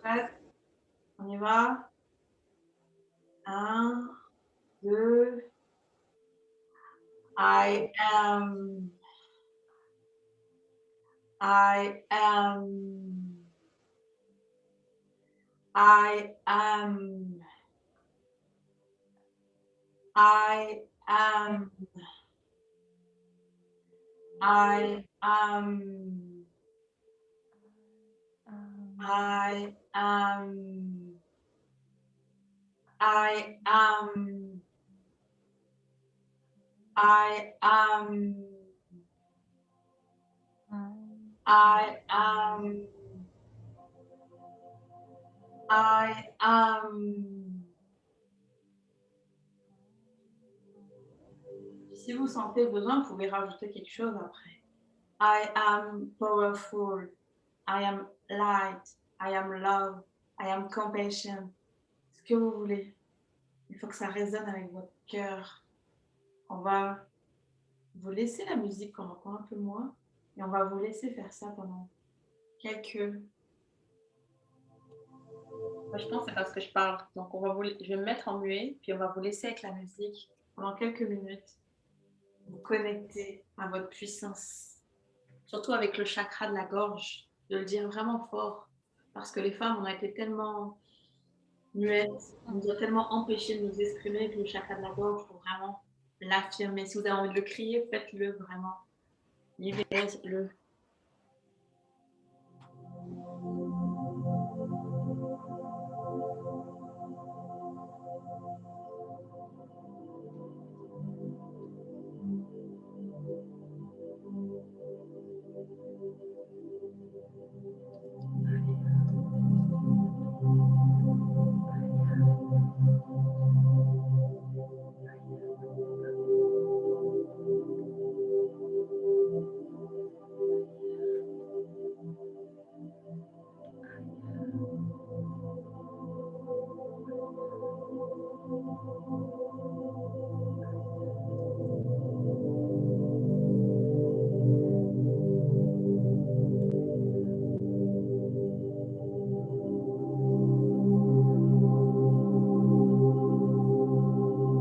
Prête? On y va? 1, 2. I am. I am. I am. I am. I am. I am. I am. I am. I am. I am. Si vous sentez besoin, vous pouvez rajouter quelque chose après. I am powerful. I am light. I am love. I am compassion. Ce que vous voulez. Il faut que ça résonne avec votre cœur. On va vous laisser la musique qu'on entend un peu moins et on va vous laisser faire ça pendant quelques... Moi, je pense que c'est parce que je parle. Donc, je vais me mettre en muet puis on va vous laisser avec la musique pendant quelques minutes. Vous connecter à votre puissance. Surtout avec le chakra de la gorge. De le dire vraiment fort. Parce que les femmes, on a été tellement muettes, on nous a tellement empêchés de nous exprimer que le chakra de la gorge, pour vraiment l'affirmer. Si vous avez envie de le crier, faites-le vraiment. Libérez-le.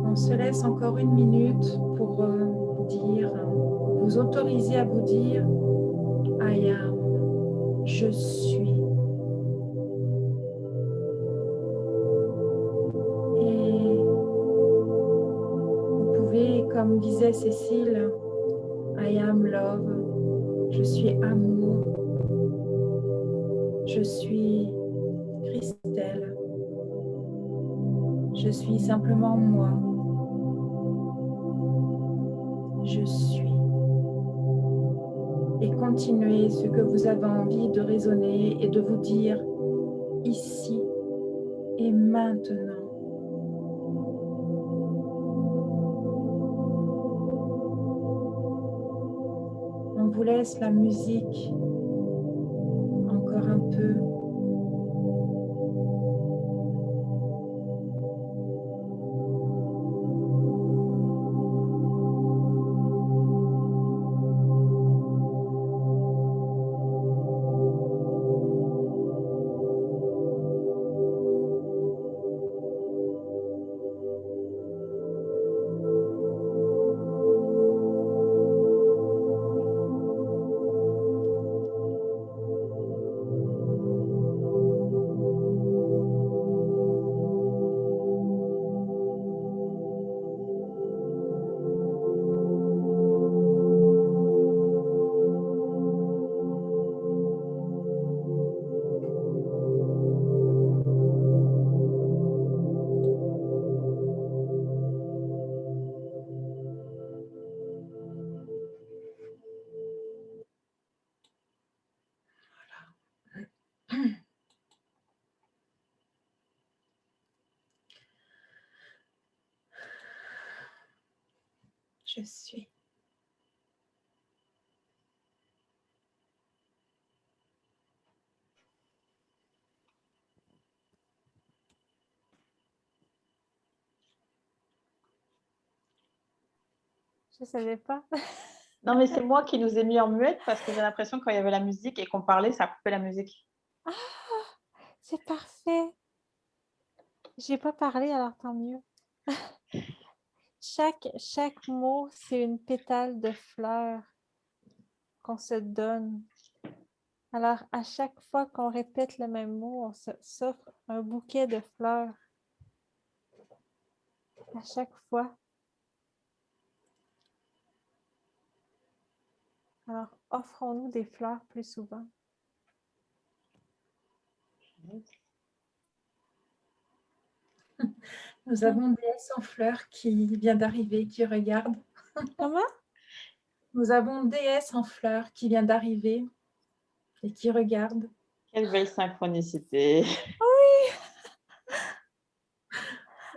On se laisse encore une minute pour vous autoriser à vous dire I am, je suis. Et vous pouvez, comme disait Cécile, I am love, je suis amour, je suis Christelle, je suis simplement moi, je suis. Et continuez ce que vous avez envie de raisonner et de vous dire ici et maintenant. On vous laisse la musique encore un peu. je suis. Je ne savais pas. Non, mais c'est moi qui nous ai mis en muette parce que j'ai l'impression que quand il y avait la musique et qu'on parlait, ça coupait la musique. Ah, c'est parfait. J'ai pas parlé, alors tant mieux. Chaque mot, c'est une pétale de fleurs qu'on se donne. Alors, à chaque fois qu'on répète le même mot, on s'offre un bouquet de fleurs. À chaque fois. Alors, offrons-nous des fleurs plus souvent. Nous avons déesse en fleurs qui vient d'arriver, qui regarde. Comment? Nous avons déesse en fleurs qui vient d'arriver et qui regarde. Quelle belle synchronicité. Oui!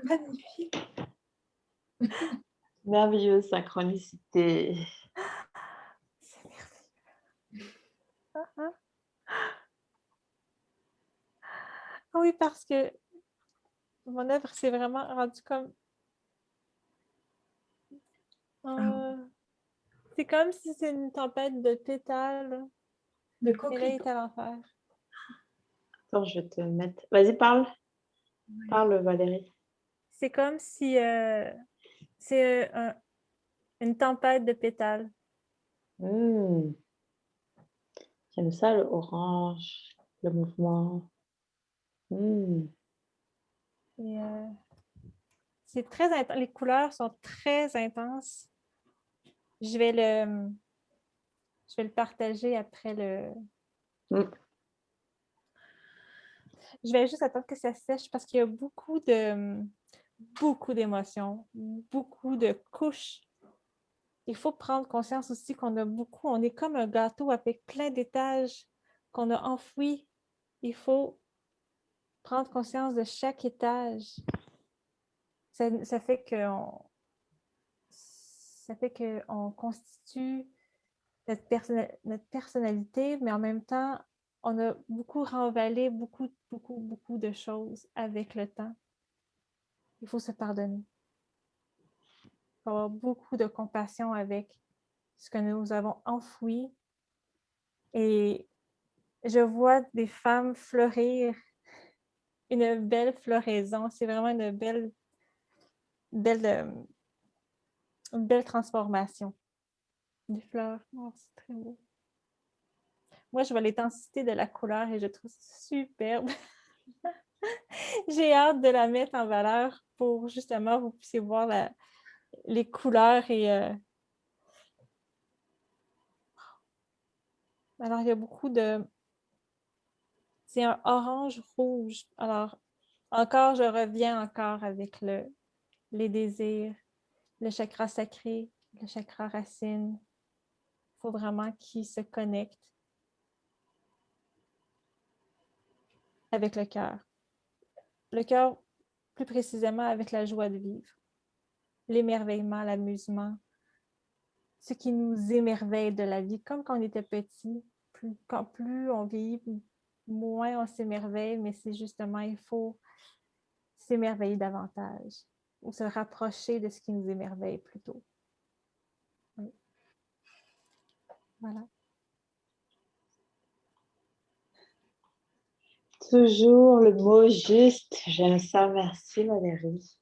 Magnifique. Merveilleuse synchronicité. C'est merveilleux. Ah. Oui, parce que mon œuvre s'est vraiment rendue comme... c'est comme si c'est une tempête de pétales. De Et là, il coquelicots. est à l'enfer. Attends, je vais te mettre... Vas-y, parle. Parle, Valérie. C'est comme si c'est une tempête de pétales. Mmh. J'aime ça, le orange, le mouvement. Mmh. Et, c'est très intense. Les couleurs sont très intenses. Je vais le partager après le... Mmh. Je vais juste attendre que ça sèche parce qu'il y a beaucoup d'émotions, beaucoup de couches. Il faut prendre conscience aussi qu'on a beaucoup, on est comme un gâteau avec plein d'étages qu'on a enfouis. Il faut prendre conscience de chaque étage. Ça fait qu'on constitue notre personnalité, mais en même temps, on a beaucoup renvalé beaucoup de choses avec le temps. Il faut se pardonner. Il faut avoir beaucoup de compassion avec ce que nous avons enfoui. Et je vois des femmes fleurir, une belle floraison. C'est vraiment une belle transformation. Des fleurs, oh, c'est très beau. Moi, je vois l'intensité de la couleur et je trouve ça superbe. J'ai hâte de la mettre en valeur pour justement vous puissiez voir les couleurs et alors il y a beaucoup de... C'est un orange rouge. Alors encore, je reviens encore avec les désirs, le chakra sacré, le chakra racine. Il faut vraiment qu'ils se connectent avec le cœur. Le cœur, plus précisément, avec la joie de vivre, l'émerveillement, l'amusement, ce qui nous émerveille de la vie, comme quand on était petit. Plus on vieillit, moins on s'émerveille, mais c'est justement, il faut s'émerveiller davantage ou se rapprocher de ce qui nous émerveille plutôt. Oui. Voilà. Toujours le mot juste. J'aime ça. Merci, Valérie.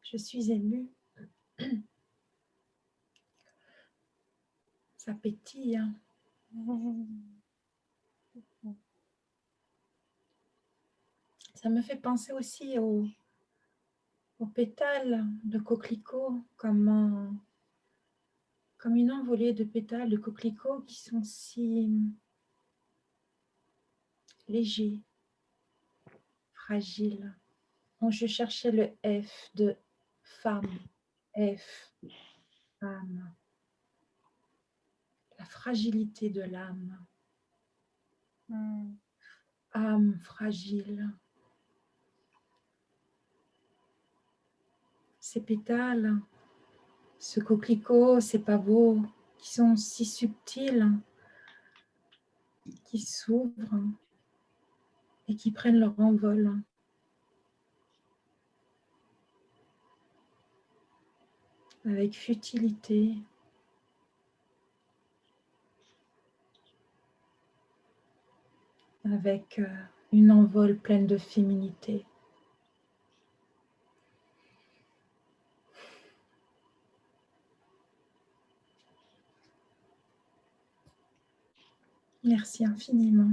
Je suis émue. Ça pétille. Hein. Ça me fait penser aussi aux pétales de coquelicots, comme une envolée de pétales de coquelicots qui sont si légers, fragiles. Bon, je cherchais le F de femme, F, âme, la fragilité de l'âme. âme fragile. Ces pétales, ce coquelicot, ces pavots qui sont si subtils, qui s'ouvrent et qui prennent leur envol. Avec futilité, avec une envol pleine de féminité. Merci infiniment.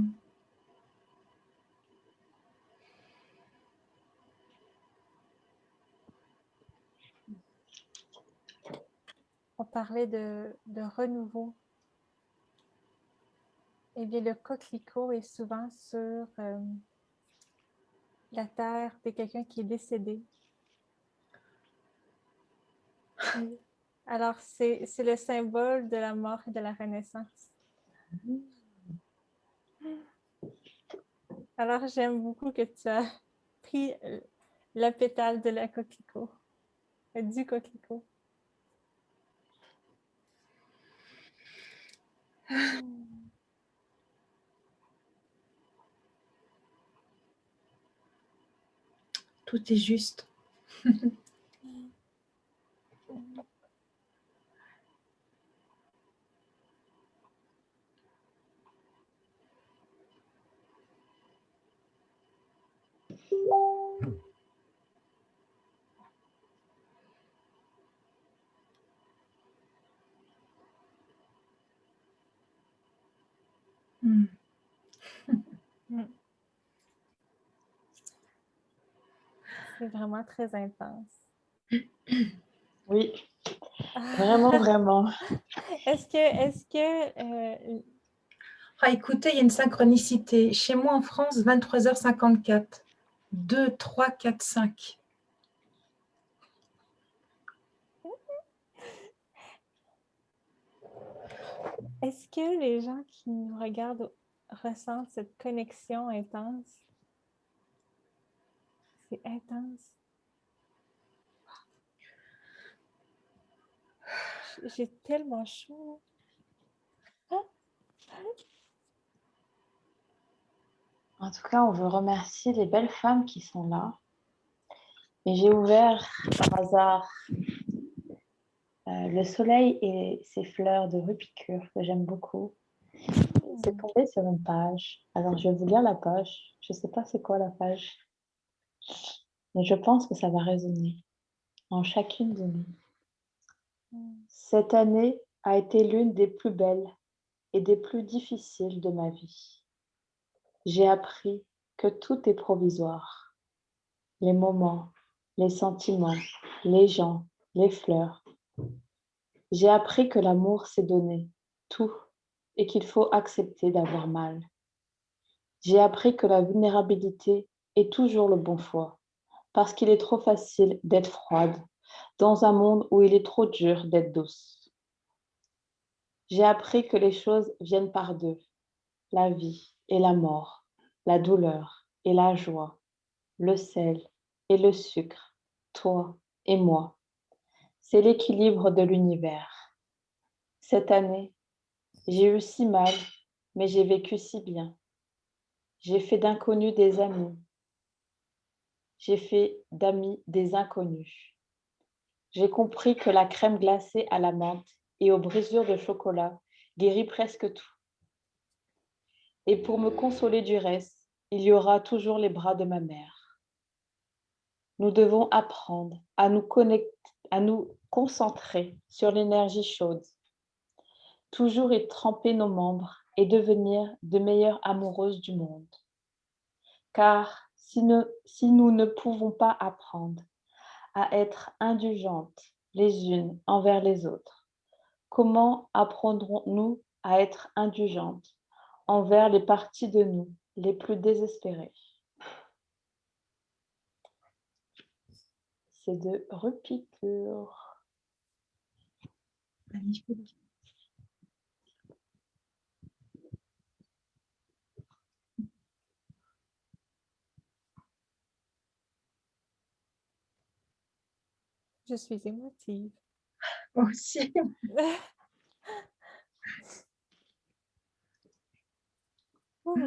On parlait de renouveau. Eh bien, le coquelicot est souvent sur la terre de quelqu'un qui est décédé. Alors, c'est le symbole de la mort et de la renaissance. Alors, j'aime beaucoup que tu as pris la pétale de la coquelicot, du coquelicot. Tout est juste. C'est vraiment très intense. Oui, vraiment, vraiment. Est-ce que Ah, écoutez, il y a une synchronicité. Chez moi en France, 23h54. 2, 3, 4, 5. est-ce que les gens qui nous regardent ressentent cette connexion intense? C'est intense. J'ai tellement chaud. En tout cas, on veut remercier les belles femmes qui sont là. Et j'ai ouvert par hasard le soleil et ses fleurs de rupicure que j'aime beaucoup. C'est tombé sur une page. Alors, je vais vous lire la page. Je ne sais pas c'est quoi la page, mais je pense que ça va résonner en chacune de nous. Cette année a été l'une des plus belles et des plus difficiles de ma vie. J'ai appris que tout est provisoire. Les moments, les sentiments, les gens, les fleurs. J'ai appris que l'amour s'est donné, tout, et qu'il faut accepter d'avoir mal. J'ai appris que la vulnérabilité est toujours le bon choix, parce qu'il est trop facile d'être froide dans un monde où il est trop dur d'être douce. J'ai appris que les choses viennent par deux, la vie et la mort, la douleur et la joie, le sel et le sucre, toi et moi. C'est l'équilibre de l'univers. Cette année, j'ai eu si mal, mais j'ai vécu si bien. J'ai fait d'inconnus des amis. J'ai fait d'amis des inconnus. J'ai compris que la crème glacée à la menthe et aux brisures de chocolat guérit presque tout. Et pour me consoler du reste, il y aura toujours les bras de ma mère. Nous devons apprendre à nous concentrer sur l'énergie chaude, toujours y tremper nos membres et devenir de meilleures amoureuses du monde. Car si nous ne pouvons pas apprendre à être indulgentes les unes envers les autres, comment apprendrons-nous à être indulgentes envers les parties de nous les plus désespérées? C'est de Rupicure. Magnifique. Je suis émotive. Moi aussi. Ouh.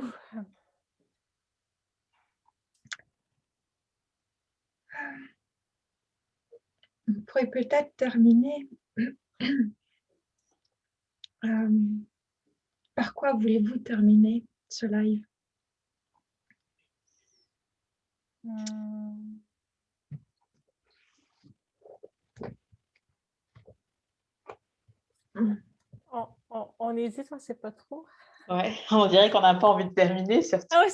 On pourrait peut-être terminer. Par quoi voulez-vous terminer ce live? Hmm. On hésite, on ne sait pas trop. Ouais, on dirait qu'on n'a pas envie de terminer, surtout. Ah oui,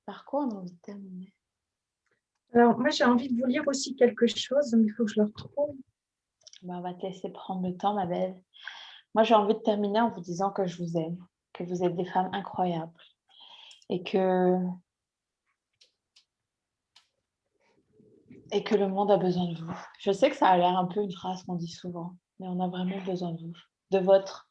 Par quoi on a envie de terminer? Alors, moi, j'ai envie de vous lire aussi quelque chose, mais il faut que je le retrouve. On va te laisser prendre le temps, ma belle. Moi, j'ai envie de terminer en vous disant que je vous aime, que vous êtes des femmes incroyables et que le monde a besoin de vous. Je sais que ça a l'air un peu une phrase qu'on dit souvent, mais on a vraiment besoin de vous, de votre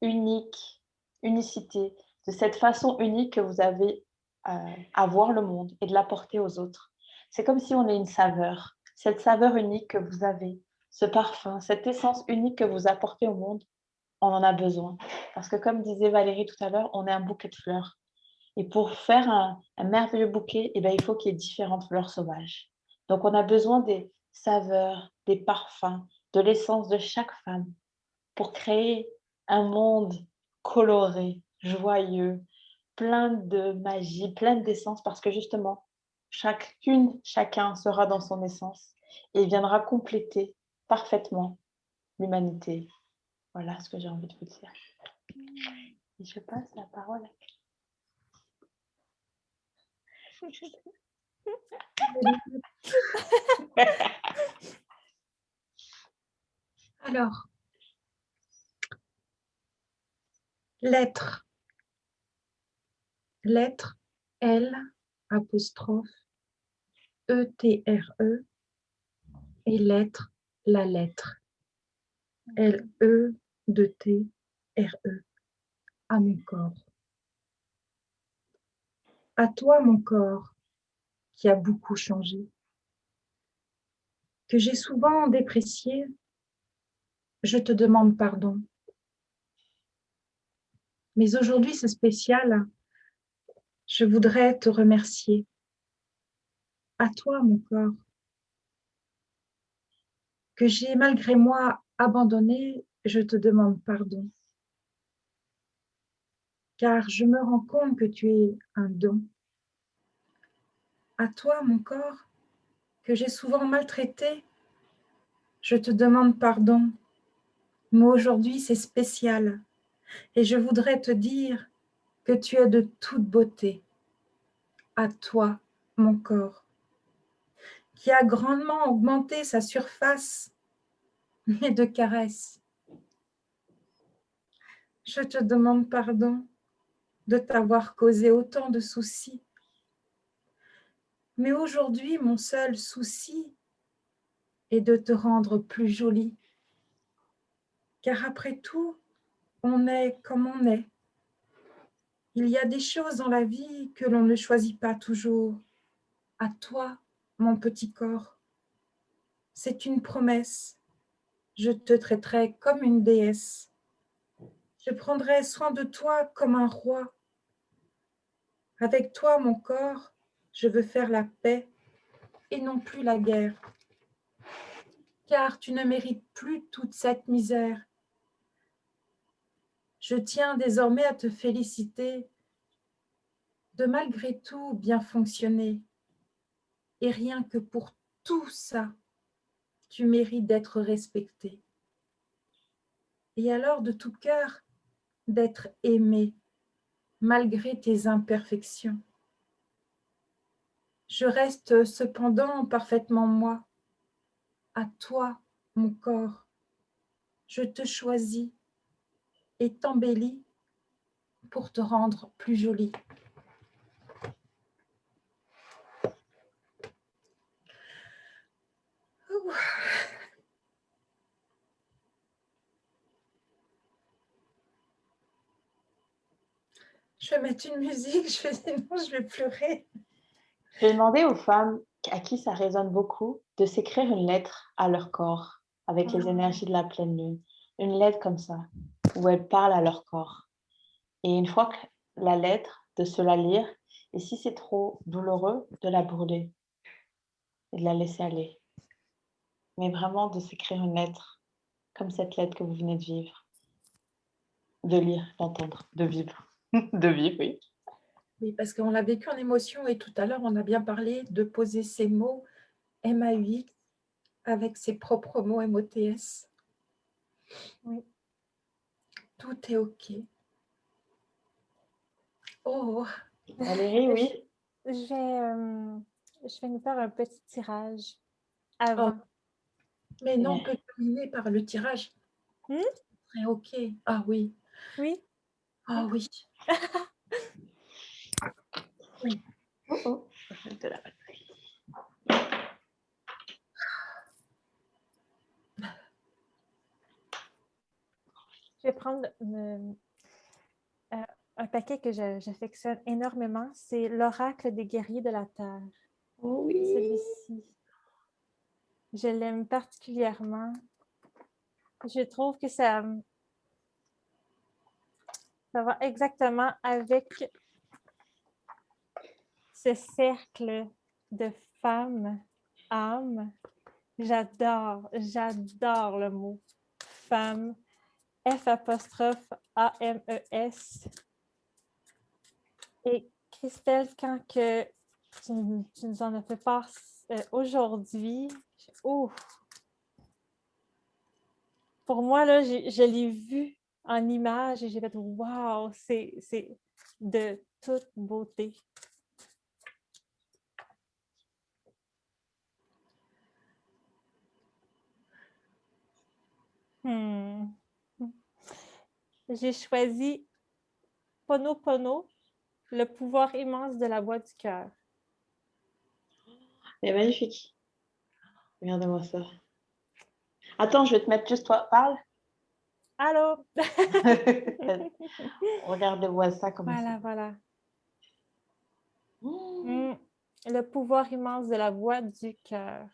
unicité, de cette façon unique que vous avez à voir le monde et de l'apporter aux autres. C'est comme si on est une saveur, cette saveur unique que vous avez, ce parfum, cette essence unique que vous apportez au monde, on en a besoin. Parce que comme disait Valérie tout à l'heure, on est un bouquet de fleurs. Et pour faire un merveilleux bouquet, eh bien, il faut qu'il y ait différentes fleurs sauvages. Donc, on a besoin des saveurs, des parfums, de l'essence de chaque femme pour créer un monde coloré, joyeux, plein de magie, plein d'essence, parce que justement, chacun sera dans son essence et viendra compléter parfaitement l'humanité. Voilà ce que j'ai envie de vous dire. Et je passe la parole à Alors, l'être, L, apostrophe, E-T-R-E, et l'être, la lettre, L-E-T-R-E, à mon corps. À toi, mon corps, qui a beaucoup changé, que j'ai souvent déprécié, je te demande pardon. Mais aujourd'hui, c'est spécial. Je voudrais te remercier. À toi, mon corps, que j'ai malgré moi abandonné, je te demande pardon. Car je me rends compte que tu es un don. À toi, mon corps, que j'ai souvent maltraité, je te demande pardon. Mais aujourd'hui, c'est spécial. Et je voudrais te dire que tu es de toute beauté. À toi, mon corps, qui a grandement augmenté sa surface, mais de caresses. Je te demande pardon de t'avoir causé autant de soucis. Mais aujourd'hui, mon seul souci est de te rendre plus jolie. Car après tout, on est comme on est. Il y a des choses dans la vie que l'on ne choisit pas toujours. À toi, mon petit corps. C'est une promesse. Je te traiterai comme une déesse. Je prendrai soin de toi comme un roi. Avec toi, mon corps, je veux faire la paix et non plus la guerre. Car tu ne mérites plus toute cette misère. Je tiens désormais à te féliciter de malgré tout bien fonctionner. Et rien que pour tout ça, tu mérites d'être respecté. Et alors de tout cœur, d'être aimé malgré tes imperfections. Je reste cependant parfaitement moi. À toi, mon corps, je te choisis et t'embellis pour te rendre plus jolie. Je vais mettre une musique, sinon je vais pleurer. Je vais demander aux femmes à qui ça résonne beaucoup de s'écrire une lettre à leur corps avec les énergies de la pleine lune. Une lettre comme ça, où elles parlent à leur corps. Et une fois que la lettre, de se la lire, et si c'est trop douloureux, de la brûler et de la laisser aller. Mais vraiment de s'écrire une lettre, comme cette lettre que vous venez de vivre. De lire, d'entendre, de vivre. De vivre, oui. Oui, parce qu'on l'a vécu en émotion et tout à l'heure, on a bien parlé de poser ces mots MAUX avec ses propres mots MOTS. Oui. Tout est OK. Oh, Valérie, oui. Je vais nous faire un petit tirage avant. mais non, on peut terminer par le tirage. Très OK. Ah oui. Oui? Ah oui. Oui. Oh, oh. De la batterie. Je vais prendre un paquet que j'affectionne énormément. C'est l'Oracle des guerriers de la Terre. Oh oui. Celui-ci. Je l'aime particulièrement. Je trouve que ça va exactement avec ce cercle de femmes, âmes. J'adore le mot femme. F'-A-M-E-S. Et Christelle, quand que tu nous en as fait part aujourd'hui, pour moi, là, je l'ai vu en image et j'ai fait « Wow! » c'est de toute beauté. J'ai choisi Ponopono, le pouvoir immense de la voix du cœur. Elle est magnifique. Regardez-moi ça. Attends, je vais te mettre juste toi. Parle. Allô? Regardez-moi ça comme ça. Voilà. Le pouvoir immense de la voix du cœur.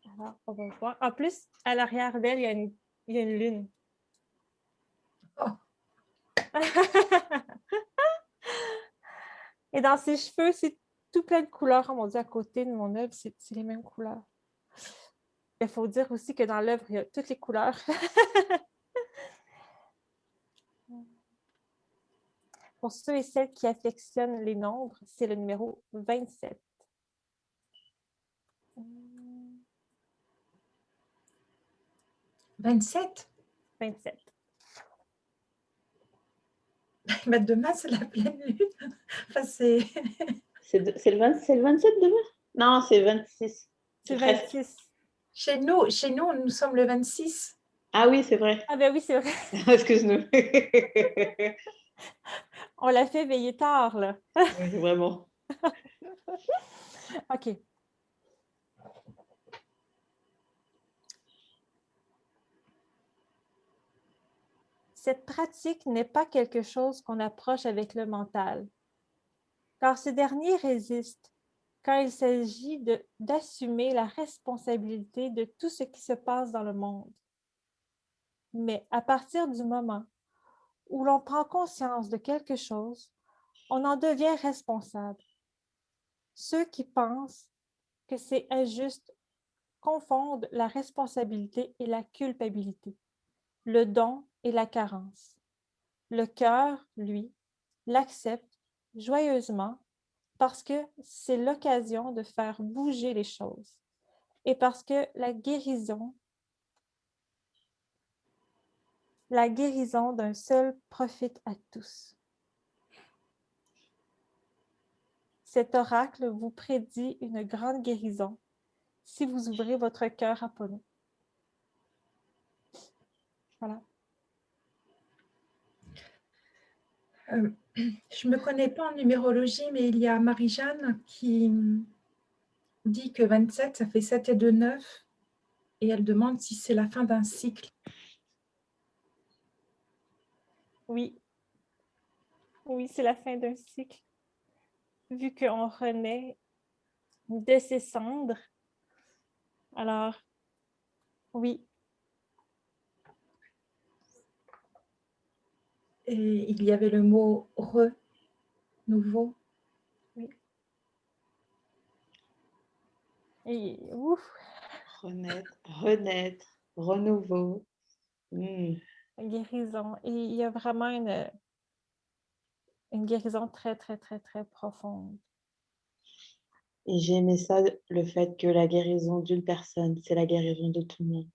Alors, on va voir. En plus, à l'arrière d'elle, il y a une lune. Oh. Et dans ses cheveux, c'est tout plein de couleurs. Oh mon Dieu, à côté de mon œuvre, c'est les mêmes couleurs. Il faut dire aussi que dans l'œuvre, il y a toutes les couleurs. Pour ceux et celles qui affectionnent les nombres, c'est le numéro 27. 27. 27. Mais demain, c'est la pleine lune. Enfin, c'est le 27 demain? Non, c'est 26. C'est 26. Chez nous, nous sommes le 26. Ah oui, c'est vrai. Ah ben oui, c'est vrai. Excuse-nous. On l'a fait veiller tard, là. Oui, vraiment. OK. Cette pratique n'est pas quelque chose qu'on approche avec le mental, car ce dernier résiste quand il s'agit d'assumer la responsabilité de tout ce qui se passe dans le monde. Mais à partir du moment où l'on prend conscience de quelque chose, on en devient responsable. Ceux qui pensent que c'est injuste confondent la responsabilité et la culpabilité, le don et la carence. Le cœur, lui, l'accepte joyeusement parce que c'est l'occasion de faire bouger les choses et parce que la guérison d'un seul profite à tous. Cet oracle vous prédit une grande guérison si vous ouvrez votre cœur à Pono. Voilà. Je ne me connais pas en numérologie, mais il y a Marie-Jeanne qui dit que 27, ça fait 7 et 2, 9. Et elle demande si c'est la fin d'un cycle. Oui. Oui, c'est la fin d'un cycle. Vu qu'on renaît de ses cendres. Alors, oui, Et il y avait le mot nouveau. oui. Et ouf, Renaître, renaître, renouveau. guérison. Et il y a vraiment une guérison très, très, très, très profonde. Et j'ai aimé ça, le fait que la guérison d'une personne, c'est la guérison de tout le monde.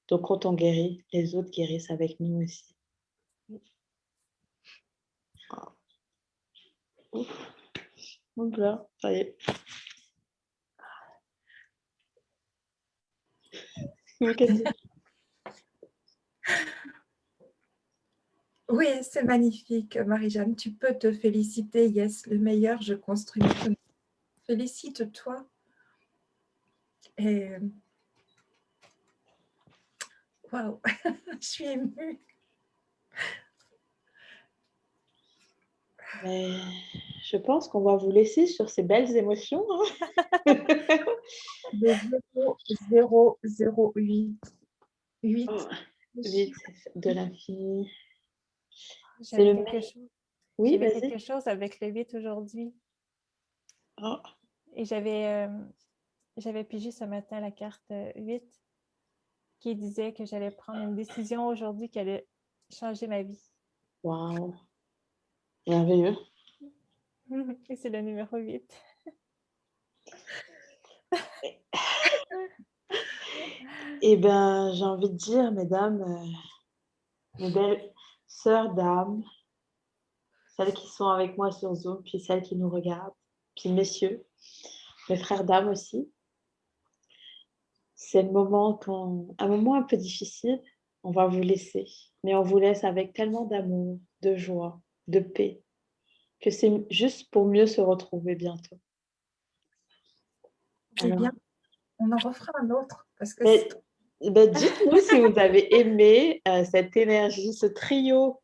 Donc quand on guérit, les autres guérissent avec nous aussi. Ouf. Donc là, ça y est. Mackenzie. Oui, c'est magnifique, Marie-Jeanne. Tu peux te féliciter. Yes, le meilleur, je construis maintenant. Félicite-toi. Et waouh, je suis émue. Mais je pense qu'on va vous laisser sur ces belles émotions. Le 0,008. 8. Oh, vite, de l'infini. C'est J'avais le quelque meilleur. chose. Oui, J'avais vas-y. quelque chose avec le 8 aujourd'hui. Oh, Et j'avais pigé ce matin la carte 8 qui disait que j'allais prendre une décision aujourd'hui qui allait changer ma vie. waouh. Merveilleux. Et c'est le numéro 8. Eh bien, j'ai envie de dire, mesdames, mes belles sœurs d'âme, celles qui sont avec moi sur Zoom, puis celles qui nous regardent, puis messieurs, mes frères d'âme aussi. C'est un moment un peu difficile. On va vous laisser, mais on vous laisse avec tellement d'amour, de joie, de paix, que c'est juste pour mieux se retrouver bientôt. C'est Alors, bien. On en refera un autre parce que mais, dites-nous si vous avez aimé cette énergie, ce trio,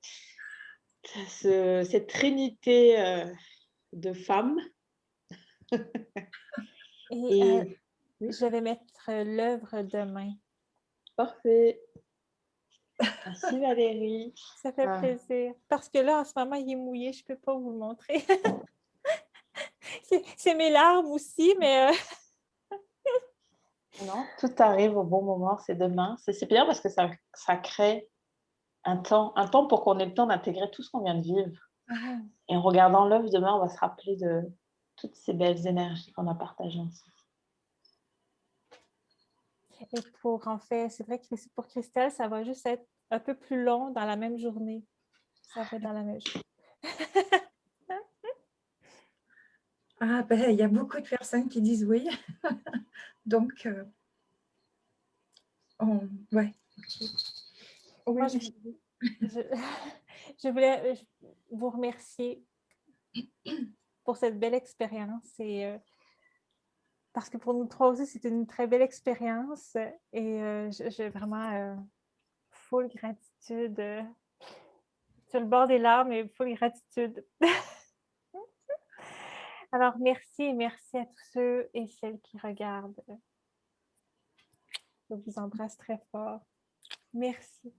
cette trinité de femmes. Et Et oui, je vais mettre l'œuvre demain. parfait. Merci Valérie. Ça fait Ah, plaisir. Parce que là, en ce moment, il est mouillé. Je ne peux pas vous le montrer. C'est mes larmes aussi, mais non, tout arrive au bon moment, c'est demain. C'est bien parce que ça crée un temps pour qu'on ait le temps d'intégrer tout ce qu'on vient de vivre. Et en regardant l'œuvre demain, on va se rappeler de toutes ces belles énergies qu'on a partagées ensemble. Et en fait, c'est vrai que pour Christelle, ça va juste être un peu plus long dans la même journée. Ça va être dans la même journée. ah ben, il y a beaucoup de personnes qui disent oui. Donc, ouais. Moi, Oui. je voulais vous remercier pour cette belle expérience et parce que pour nous trois aussi, c'est une très belle expérience et j'ai vraiment full gratitude sur le bord des larmes et full gratitude. Alors, merci et merci à tous ceux et celles qui regardent. Je vous embrasse très fort. Merci.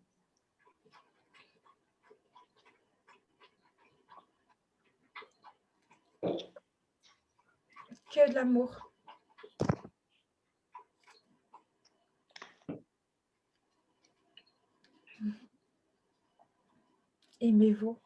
Que de l'amour. Aimez-vous.